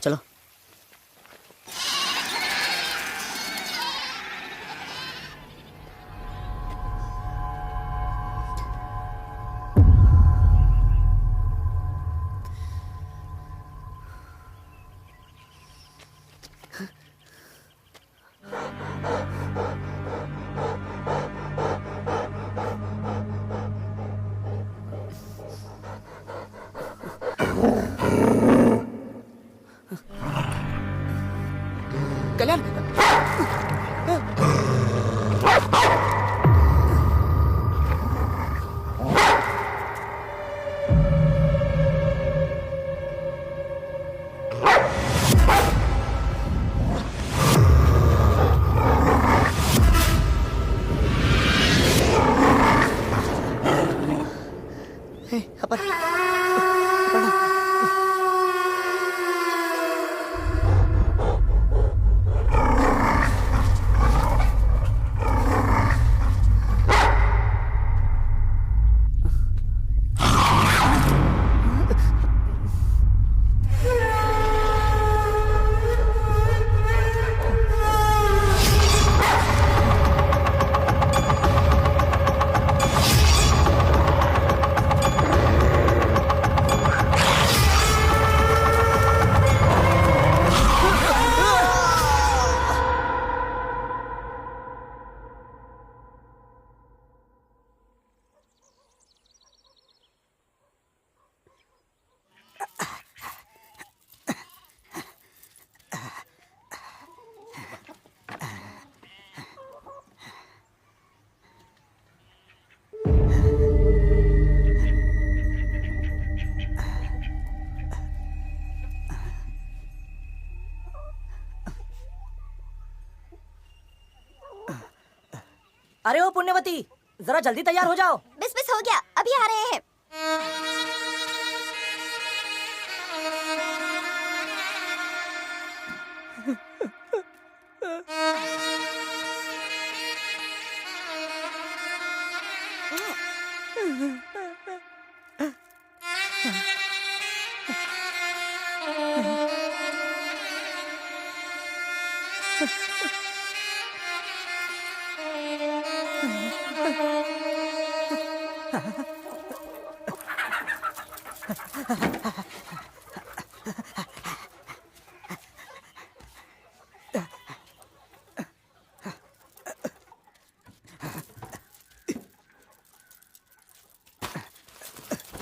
चलो। कल्याण अरे ओ पुण्यवती, जरा जल्दी तैयार हो जाओ। बस हो गया, अभी आ रहे हैं।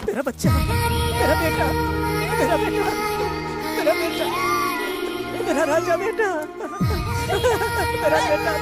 मेरा बच्चा, मेरा बेटा, मेरा बेटा, मेरा बेटा, मेरा राजा बेटा, मेरा बेटा।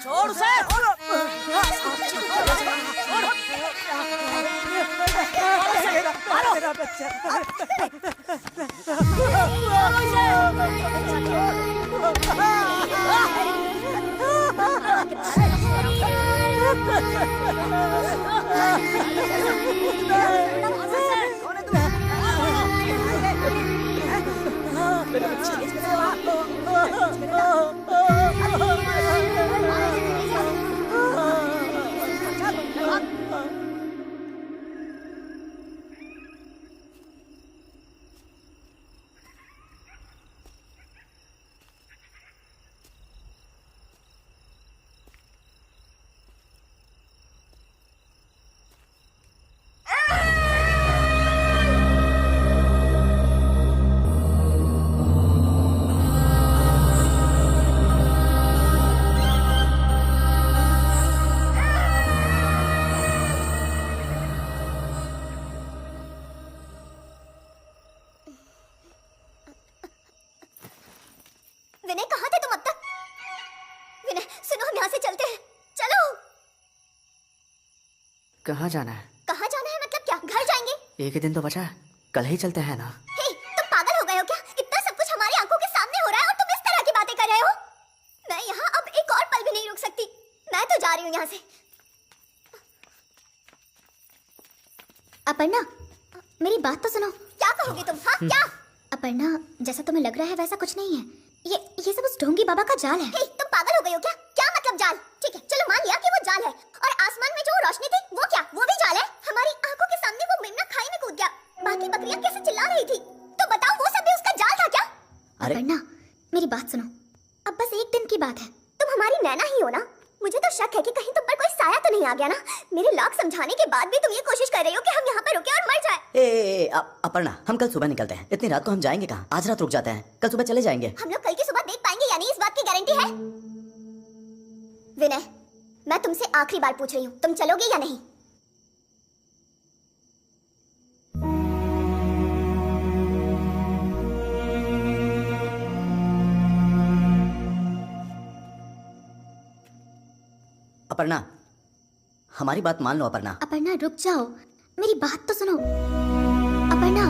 छोड़ उसे। मेरा बच्चा। चलते हैं, चलो। कहाँ जाना है? कहाँ जाना है मतलब क्या? घर जाएंगे। एक ही दिन तो बचा है, कल ही चलते हैं ना। हे, तुम पागल हो गए हो क्या? इतना सब कुछ हमारी आंखों के सामने हो रहा है और तुम इस तरह की बातें कर रहे हो। मैं यहाँ अब एक और पल भी नहीं रुक सकती। मैं तो जा रही हूँ यहाँ से। अपर्णा, मेरी बात तो सुनो। क्या कहोगे तुम? हाँ क्या? अपर्णा, जैसा तुम्हें लग रहा है वैसा कुछ नहीं है। ये सब उस ढोंगी बाबा का जाल है। हे, तुम पागल हो गई हो क्या? क्या मतलब जाल? ठीक है, चलो मान लिया कि वो जाल है। और आसमान में जो रोशनी थी वो क्या? वो भी जाल है? हमारी आंखों के सामने वो मेमना खाई में कूद गया। बाकी बकरियां कैसे चिल्ला रही थी? तो बताओ वो सब भी उसका जाल था क्या? अपर्णा, मेरी बात सुनो। अब बस एक दिन की बात है। तुम हमारी नैना ही हो ना? मुझे तो शक है कि कहीं तुम पर कोई साया तो नहीं आ गया ना। मेरे लाख समझाने के बाद भी तुम ये कोशिश कर रही हो कि हम यहाँ पर रुके और मर जाए। अपर्णा, हम कल सुबह निकलते हैं। इतनी रात को हम जाएंगे कहाँ? आज रात रुक जाते हैं, कल सुबह चले जाएंगे। हम लोग कल की सुबह देख पाएंगे या नहीं, इस बात की गारंटी है? विनय, मैं तुमसे आखिरी बार पूछ रही हूँ, तुम चलोगे या नहीं? अपर्णा, हमारी बात मान लो। अपर्णा, अपर्णा रुक जाओ, मेरी बात तो सुनो। अपर्णा,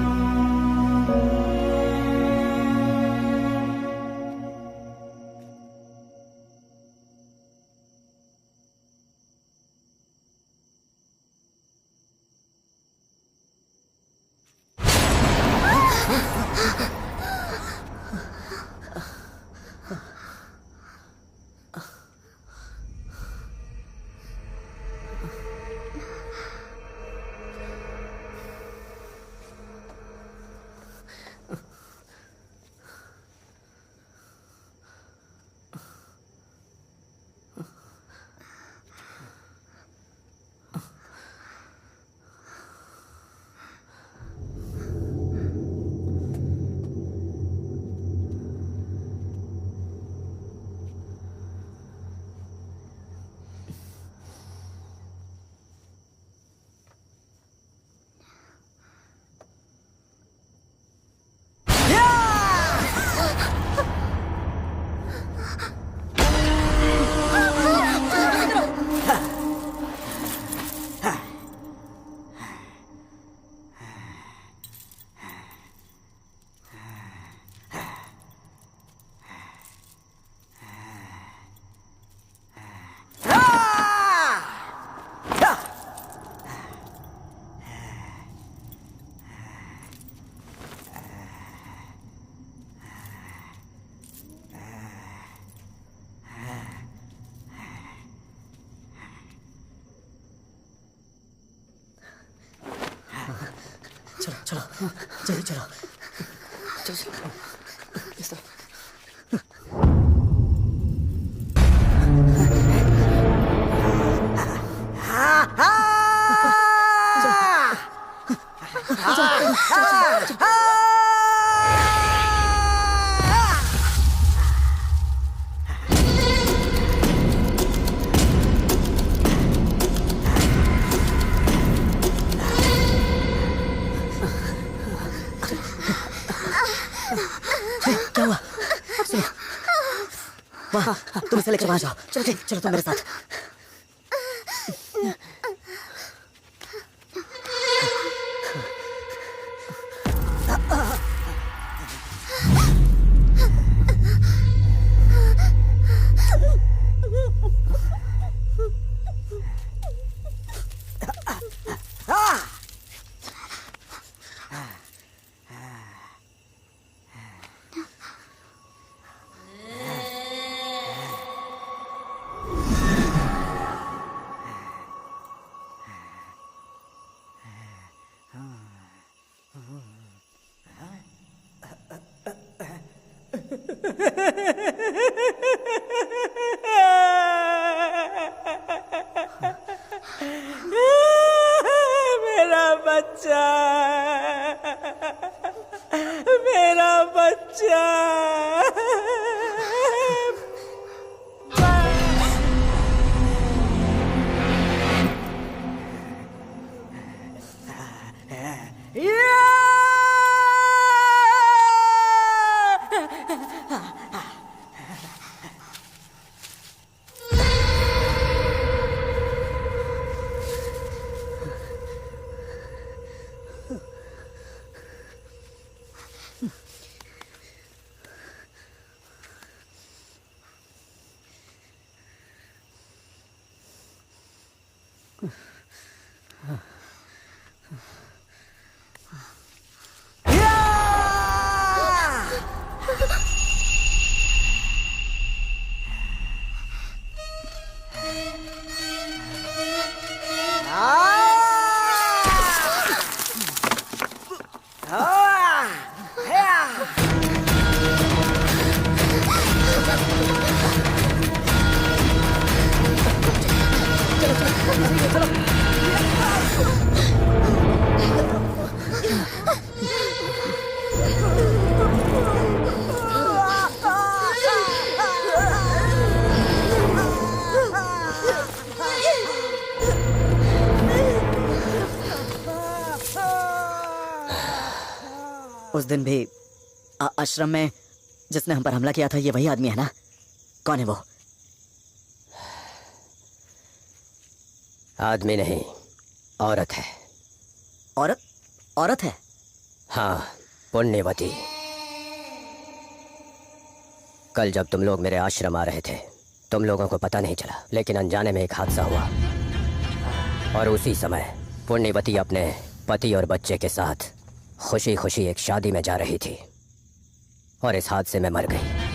चलो चलो जल्दी चलो। क्या हुआ? सुनो, वहाँ तुम इसे लेकर वहाँ जाओ। चलो चलो तुम मेरे साथ। मेरा बच्चा, मेरा बच्चा। उस दिन भी आश्रम में जिसने हम पर हमला किया था, ये वही आदमी है ना? कौन है वो? आदमी नहीं, औरत है। औरत? औरत है? हाँ, पुण्यवती। कल जब तुम लोग मेरे आश्रम आ रहे थे, तुम लोगों को पता नहीं चला, लेकिन अनजाने में एक हादसा हुआ और उसी समय पुण्यवती अपने पति और बच्चे के साथ खुशी खुशी एक शादी में जा रही थी और इस हादसे में मर गई।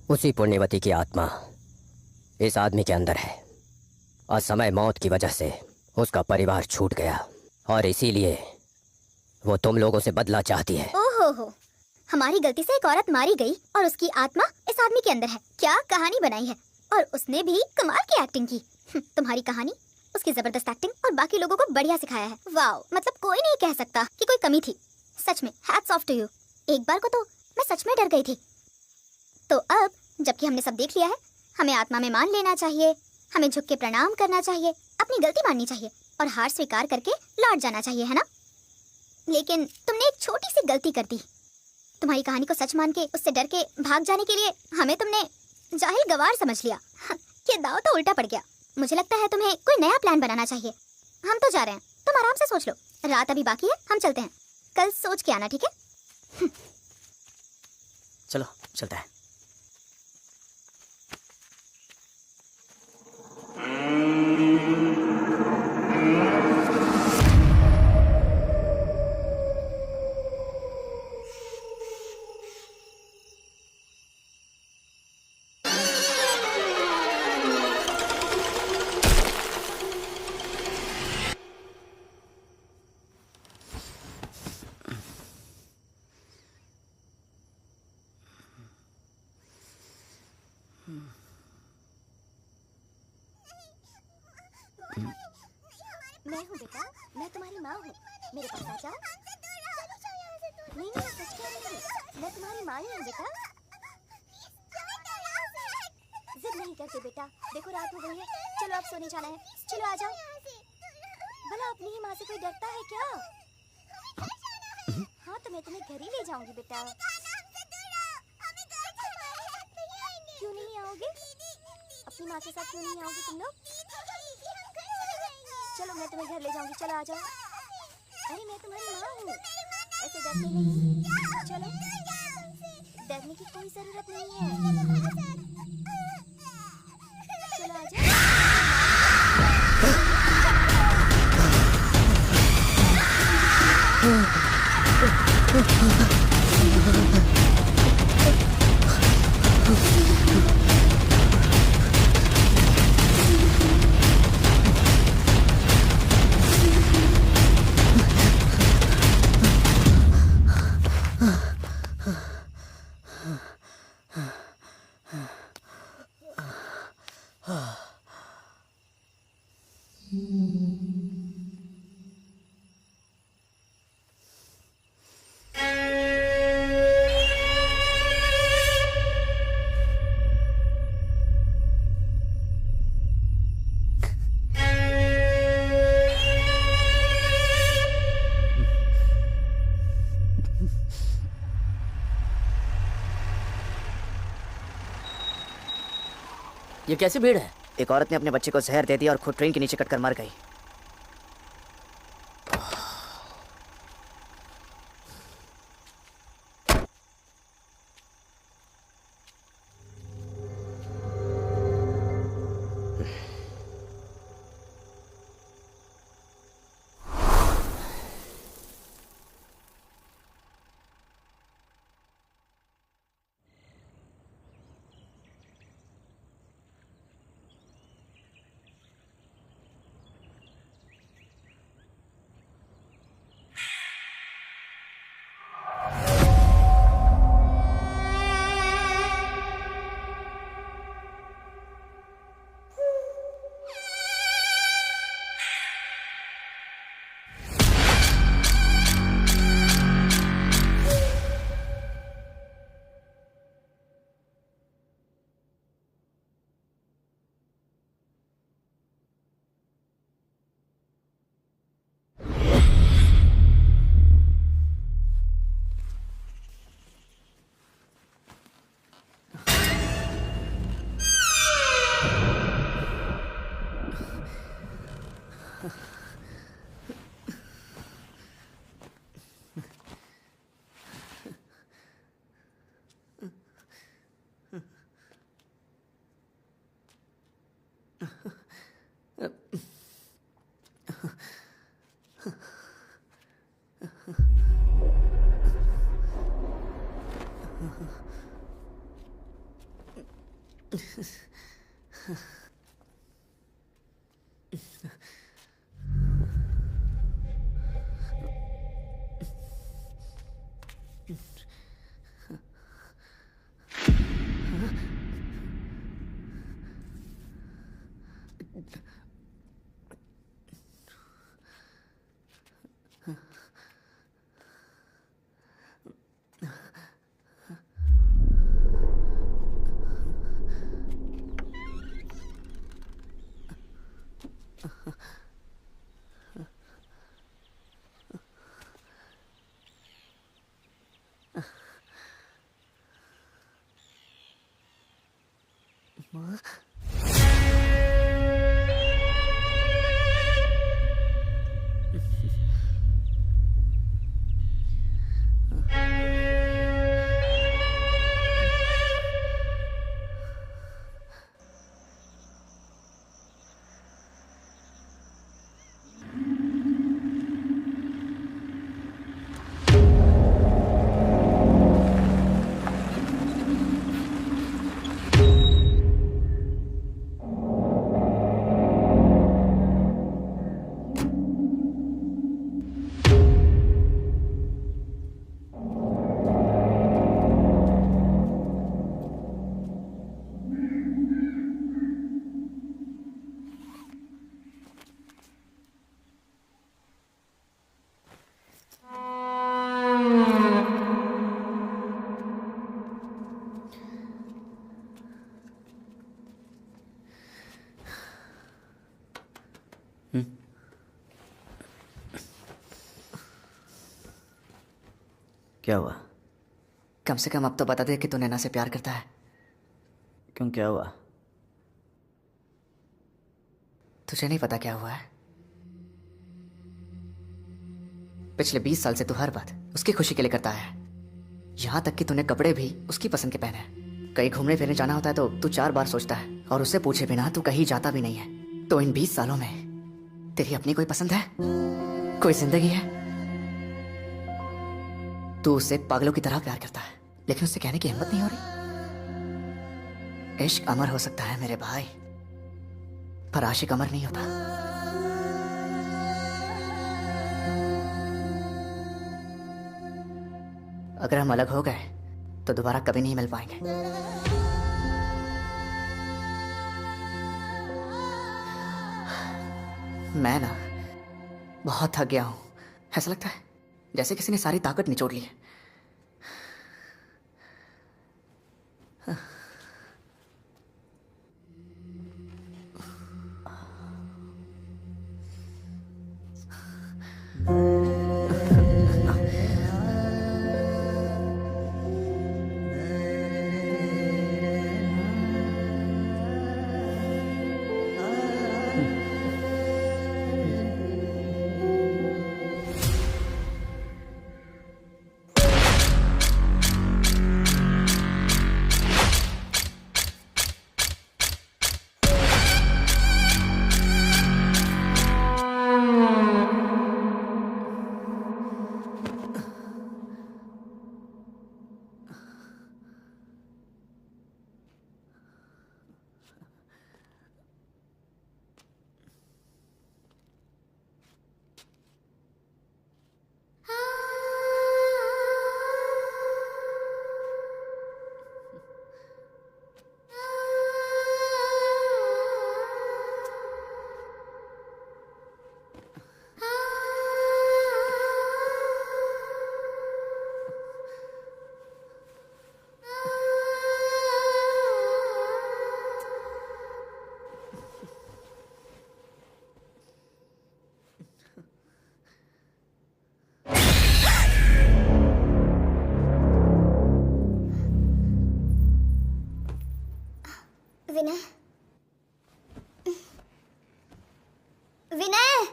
उसी पुण्यवती की आत्मा इस आदमी के अंदर है और समय मौत की वजह से उसका परिवार छूट गया और इसीलिए वो तुम लोगों से बदला चाहती है। ओहो हो, हमारी गलती से एक औरत मारी गई और उसकी आत्मा इस आदमी के अंदर है। क्या कहानी बनाई है, और उसने भी कमाल की एक्टिंग की। तुम्हारी कहानी, उसकी जबरदस्त एक्टिंग और बाकी लोगों को बढ़िया सिखाया है। वाओ, मतलब कोई नहीं कह सकता कि कोई कमी थी। सच में हैट्स ऑफ टू यू। एक बार को तो मैं सच में डर गई थी। तो अब जबकि हमने सब देख लिया है, हमें आत्मा में मान लेना चाहिए, हमें झुक के प्रणाम करना चाहिए, अपनी गलती माननी चाहिए और हार स्वीकार करके लौट जाना चाहिए, है ना? लेकिन तुमने एक छोटी सी गलती कर दी। तुम्हारी कहानी को सच मान के उससे डर के भाग जाने के लिए हमें तुमने जाहिल गवार समझ लिया। ये दाव तो उल्टा पड़ गया। मुझे लगता है तुम्हें कोई नया प्लान बनाना चाहिए। हम तो जा रहे हैं, तुम आराम से सोच लो। रात अभी बाकी है, हम चलते हैं। कल सोच के आना, ठीक है? चलो चलते हैं। मैं हूँ बेटा, मैं तुम्हारी माँ हूँ। मेरे पास आ जाओ। नहीं नहीं, सच कह रही हूँ, मैं तुम्हारी माँ ही हूँ बेटा। जिद नहीं करते बेटा, देखो रात हो गई है, चलो अब सोने जाना है। चलो आ जाओ। भला अपनी ही माँ से कोई डरता है क्या? हाँ तो मैं तुम्हें घर ही ले जाऊंगी बेटा। क्यों नहीं आओगे? अपनी माँ के साथ क्यों नहीं आओगे तुम लोग? चलो मैं तुम्हें घर ले जाऊंगी, चलो आ जाओ। अरे मैं तुम्हारी माँ हूँ, ऐसे डरते नहीं। चलो, डरने की कोई जरूरत नहीं है। चलो आ जाओ। ये कैसी भीड़ है? एक औरत ने अपने बच्चे को जहर दे दिया और खुद ट्रेन के नीचे कटकर मर गई। क्या हुआ? कम से कम अब तो बता दे कि तू नैना से प्यार करता है। क्यों, क्या हुआ? तुझे नहीं पता क्या हुआ है? पिछले 20 साल से तू हर बात उसकी खुशी के लिए करता है। यहां तक कि तूने कपड़े भी उसकी पसंद के पहने। कहीं घूमने फिरने जाना होता है तो तू 4 बार सोचता है, और उससे पूछे बिना तू कहीं जाता भी नहीं है। तो इन 20 सालों में तेरी अपनी कोई पसंद है? कोई जिंदगी है? तू उससे पागलों की तरह प्यार करता है, लेकिन उससे कहने की हिम्मत नहीं हो रही। इश्क अमर हो सकता है मेरे भाई, पर आशिक अमर नहीं होता। अगर हम अलग हो गए तो दोबारा कभी नहीं मिल पाएंगे। मैं ना बहुत थक गया हूं। ऐसा लगता है जैसे किसी ने सारी ताकत निचोड़ ली है। विनय, विनय,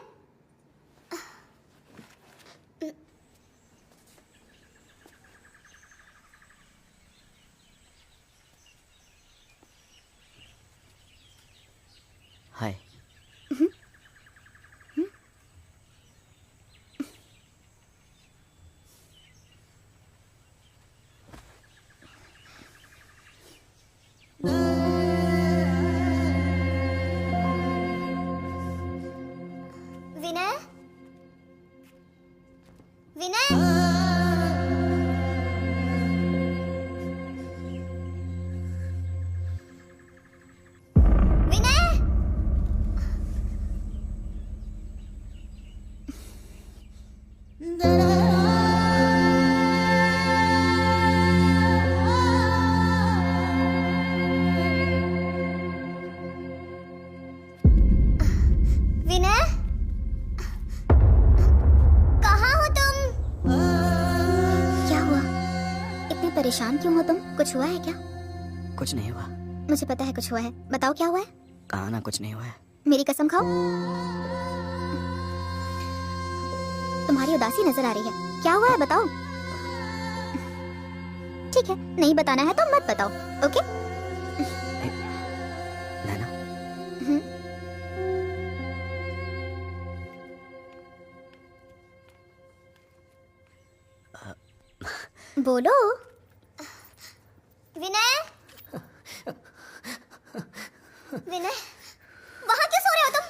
हाय। परेशान क्यों हो तुम? कुछ हुआ है क्या? कुछ नहीं हुआ। मुझे पता है कुछ हुआ है, बताओ क्या हुआ है? कहा ना कुछ नहीं हुआ है। मेरी कसम खाओ। तुम्हारी उदासी नजर आ रही है, क्या हुआ है बताओ। ठीक है, नहीं बताना है तो मत बताओ, ओके? नैना, बोलो। विनय, विनय, वहाँ क्यों सो रहे हो तुम?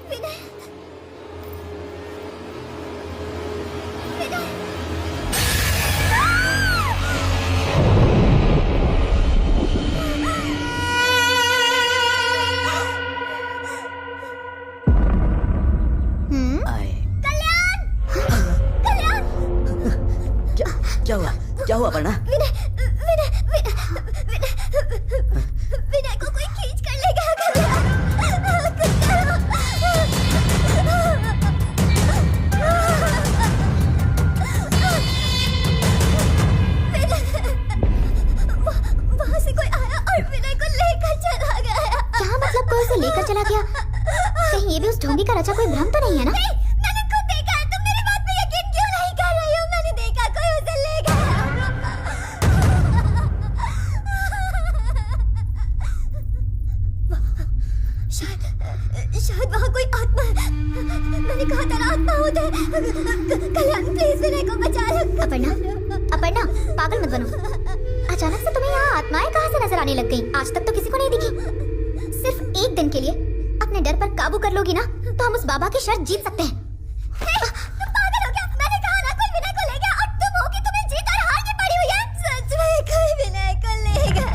विनय, विनय, आए। कल्याण, कल्याण, क्या हुआ? क्या हुआ अपर्णा? विनय, विनय, विनय, विनय को कोई खींच कर ले गया। कल्याण, कुछ करो। वहाँ से कोई आया और विनय को लेकर चला गया। क्या मतलब कोई उसे लेकर चला गया? कहीं ये भी उस ढोंगी का रचा कोई भ्रम तो नहीं है ना? मैंने खुद देखा है, तुम मेरी बात पे यकीन क्यों नहीं कर रही हो? मैंने देखा कोई उसे ले गया। शायद वहाँ कोई आत्मा है। मैंने कहा था ना आत्मा होता है। कल्याण प्लीज विनय को बचा लो। अपर्णा, अपर्णा, पागल मत बनो। अचानक से तुम्हें यहाँ आत्माएं कहाँ से नजर आने लग गई? आज तक तो किसी को नहीं दिखी। सिर्फ एक दिन के लिए अपने डर पर काबू कर लोगी ना, तो हम उस बाबा की शर्त जीत सकते हैं। तुम पागल हो क्या? मैंने कहा ना कोई विनय को ले गया और तुम हो कि तुम्हें जीत और हार की पड़ी हुई है। सच में कोई विनय को ले गया।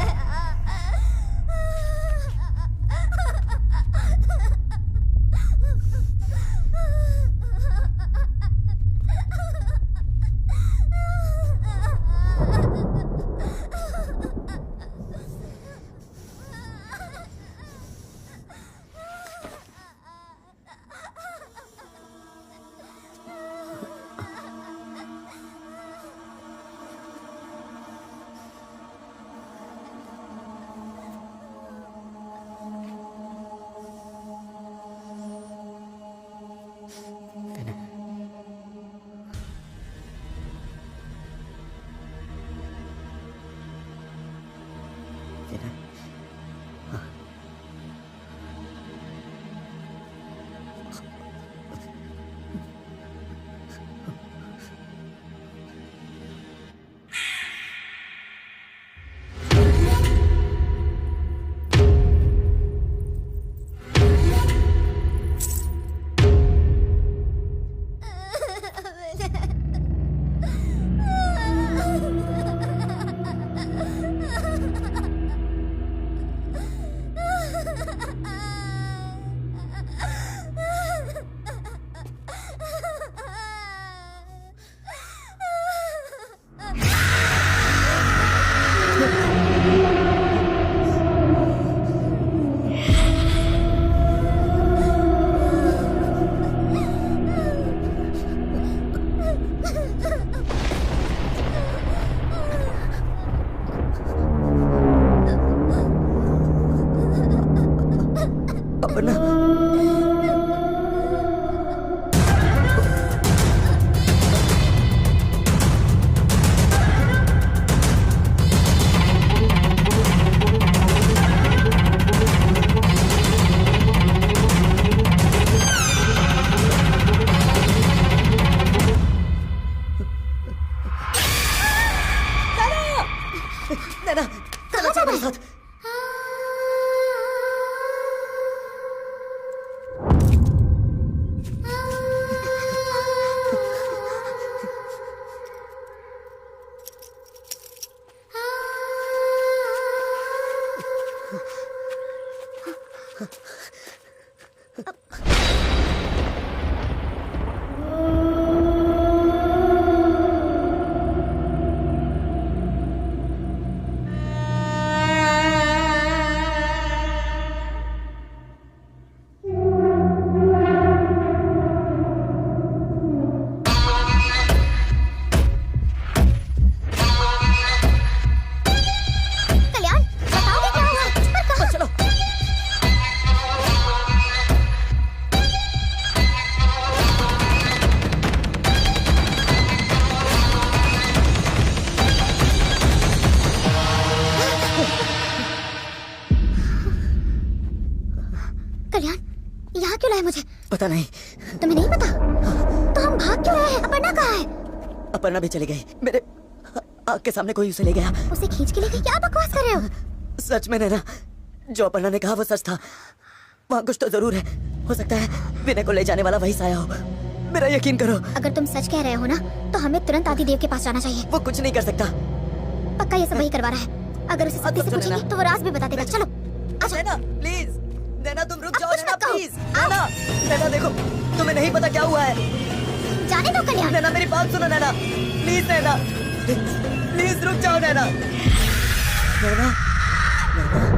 पता नहीं। तुम्हें नहीं पता? तो हम भाग क्यों रहे हैं? अपर्णा कहाँ है? अपर्णा भी चली गई, मेरे आँख के सामने कोई उसे ले गया। उसे खींच के लेके क्या बकवास कर रहे हो? सच में नैना, जो अपर्णा ने कहा वो सच था। वहाँ कुछ तो जरूर है। हो सकता है विनय को ले जाने वाला वही साया हो। मेरा यकीन करो। अगर तुम सच कह रहे हो ना, तो हमें तुरंत आदिदेव के पास जाना चाहिए। वो कुछ नहीं कर सकता। पक्का ये सब वही करवा रहा है। अगर उसे सत्य से पूछेंगे तो वो राज भी बता देगा। चलो नैना प्लीज, नैना तुम रुक जाओ। कुछ नैना मत कहो। प्लीज, नैना, नैना देखो, तुम्हें नहीं पता क्या हुआ है। जाने दो कल्याण। नैना मेरी बात सुनो नैना, प्लीज नैना, प्लीज रुक जाओ नैना। नैना, नैना।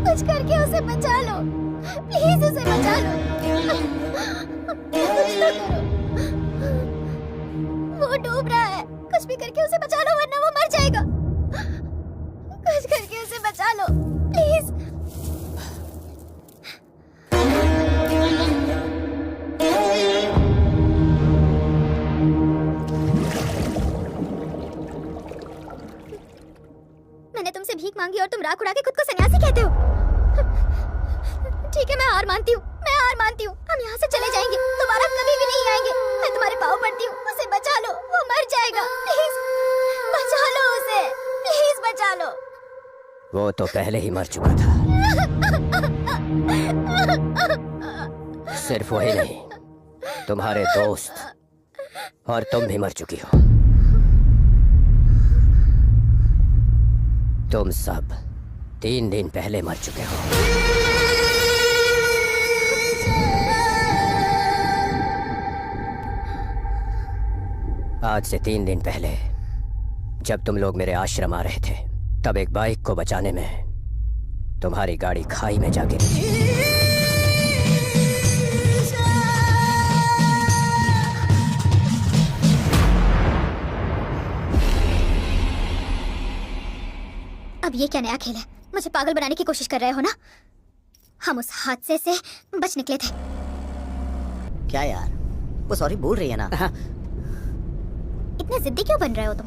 कुछ करके उसे बचा लो, प्लीज उसे बचा लो। कुछ तो करो, वो डूब रहा है। कुछ भी करके उसे बचा लो वरना वो मर जाएगा। कुछ करके उसे बचा लो प्लीज। मैंने तुमसे भीख मांगी और तुम राख उड़ा के खुद को सन्यासी कहते हो। ठीक है, मैं हार मानती हूँ, मैं हार मानती हूँ। हम यहाँ से चले जाएंगे, दोबारा कभी भी नहीं आएंगे। मैं तुम्हारे पाँव पड़ती हूँ, उसे बचा लो, वो मर जाएगा। प्लीज बचा लो उसे, प्लीज बचा लो। वो तो पहले ही मर चुका था। सिर्फ वही नहीं, तुम्हारे दोस्त और तुम भी मर चुकी हो। तुम सब 3 दिन पहले मर चुके हो। आज से 3 दिन पहले जब तुम लोग मेरे आश्रम आ रहे थे, तब एक बाइक को बचाने में तुम्हारी गाड़ी खाई में जा गिरी। अब ये क्या नया खेल है? मुझे पागल बनाने की कोशिश कर रहे हो ना? हम उस हादसे से बच निकले थे। क्या यार, वो सॉरी बोल रही है ना। इतने जिद्दी क्यों बन रहे हो तुम?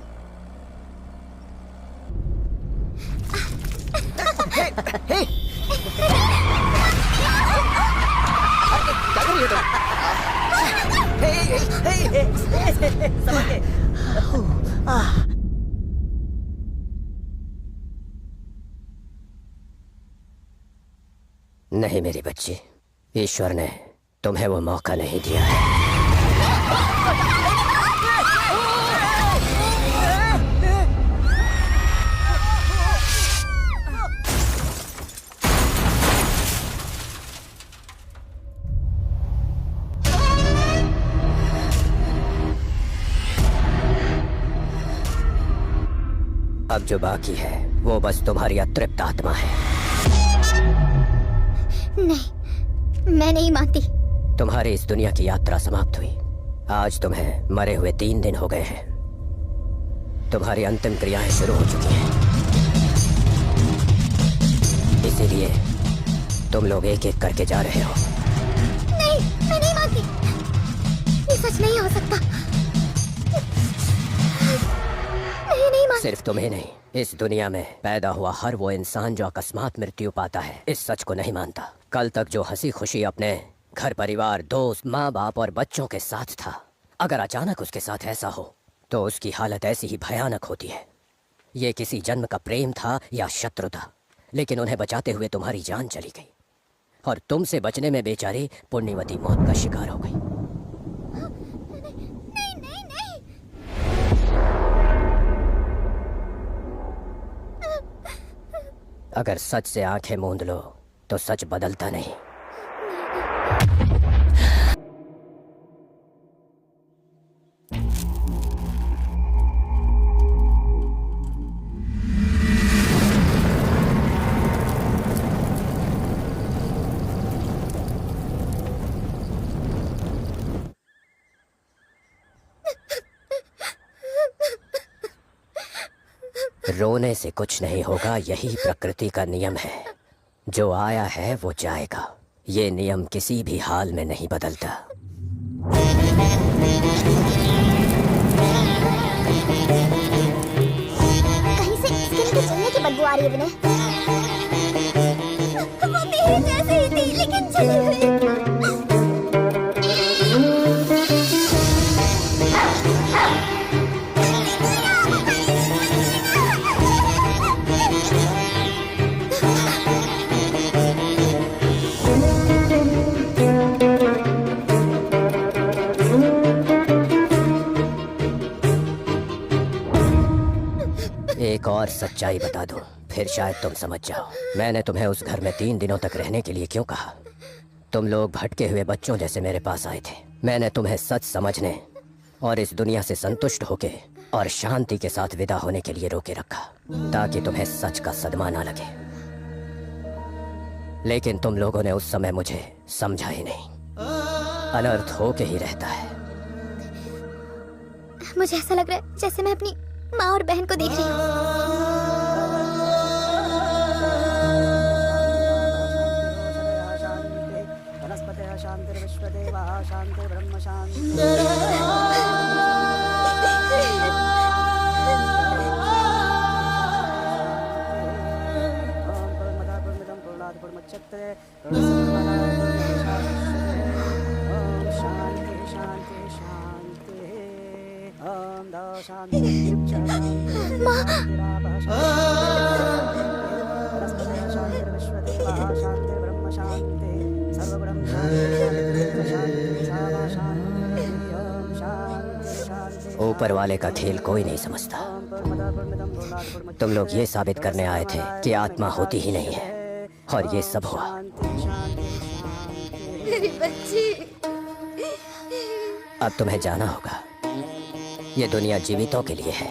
क्या कर रही हो तुम? नहीं मेरी बच्ची, ईश्वर ने तुम्हें वो मौका नहीं दिया है। अब जो बाकी है वो बस तुम्हारी अतृप्त आत्मा है। नहीं, मैं नहीं मानती। तुम्हारी इस दुनिया की यात्रा समाप्त हुई। आज तुम्हें मरे हुए 3 दिन हो गए हैं। तुम्हारी अंतिम क्रियाएं शुरू हो चुकी हैं। इसीलिए तुम लोग एक एक करके जा रहे हो। नहीं, मैं नहीं मानती। ये सच नहीं हो सकता। नहीं मानती। सिर्फ तुम्हें नहीं, इस दुनिया में पैदा हुआ हर वो इंसान जो अकस्मात मृत्यु पाता है, इस सच को नहीं मानता। कल तक जो हंसी खुशी अपने घर परिवार, दोस्त, माँ बाप और बच्चों के साथ था, अगर अचानक उसके साथ ऐसा हो तो उसकी हालत ऐसी ही भयानक होती है। ये किसी जन्म का प्रेम था या शत्रु था, लेकिन उन्हें बचाते हुए तुम्हारी जान चली गई और तुमसे बचने में बेचारी पुण्यवती मौत का शिकार हो गई। अगर सच से आंखें मूंद लो तो सच बदलता नहीं। रोने से कुछ नहीं होगा, यही प्रकृति का नियम है। जो आया है वो जाएगा। ये नियम किसी भी हाल में नहीं बदलता। कहीं से स्किन के जलने की बदबू आ रही है विनय। वो मेरे जैसे ही थी, लेकिन चली गई। एक और सच्चाई बता दूं, फिर शायद तुम समझ जाओ। मैंने तुम्हें उस घर में 3 दिनों तक रहने के लिए क्यों कहा? तुम लोग भटके हुए बच्चों जैसे मेरे पास आए थे। मैंने तुम्हें सच समझने और इस दुनिया से संतुष्ट होके और शांति के साथ विदा होने के लिए रोके रखा, ताकि तुम्हें सच का सदमा ना लगे। लेकिन तुम लोगों ने उस समय मुझे समझा ही नहीं। अनर्थ होके ही रहता है। मुझे ऐसा लग रहा है जैसे मैं अपनी माँ और बहन को देख रही हूँ। ऊपर वाले का खेल कोई नहीं समझता। तुम लोग ये साबित करने आए थे कि आत्मा होती ही नहीं है, और ये सब हुआ। मेरी बच्ची। अब तुम्हें जाना होगा। ये दुनिया जीवितों के लिए है,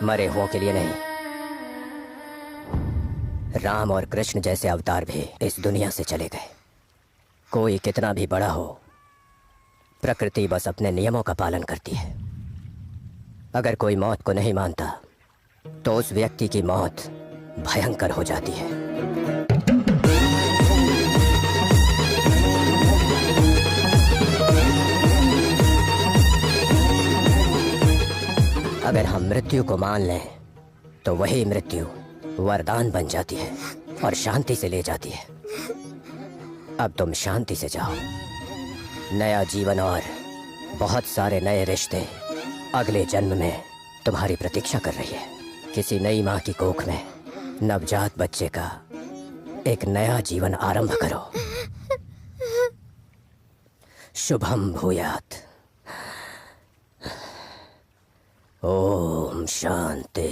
मरे हुओं के लिए नहीं। राम और कृष्ण जैसे अवतार भी इस दुनिया से चले गए। कोई कितना भी बड़ा हो, प्रकृति बस अपने नियमों का पालन करती है। अगर कोई मौत को नहीं मानता तो उस व्यक्ति की मौत भयंकर हो जाती है। अगर हम मृत्यु को मान लें तो वही मृत्यु वरदान बन जाती है और शांति से ले जाती है। अब तुम शांति से जाओ। नया जीवन और बहुत सारे नए रिश्ते अगले जन्म में तुम्हारी प्रतीक्षा कर रही है। किसी नई माँ की कोख में नवजात बच्चे का एक नया जीवन आरंभ करो। शुभम भूयात। ओम शांति।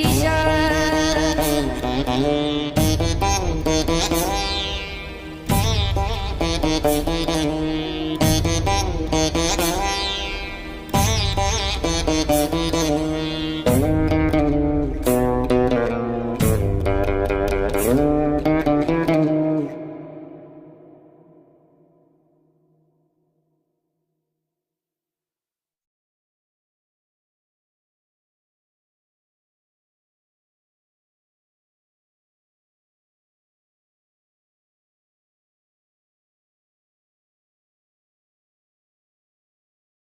ईशा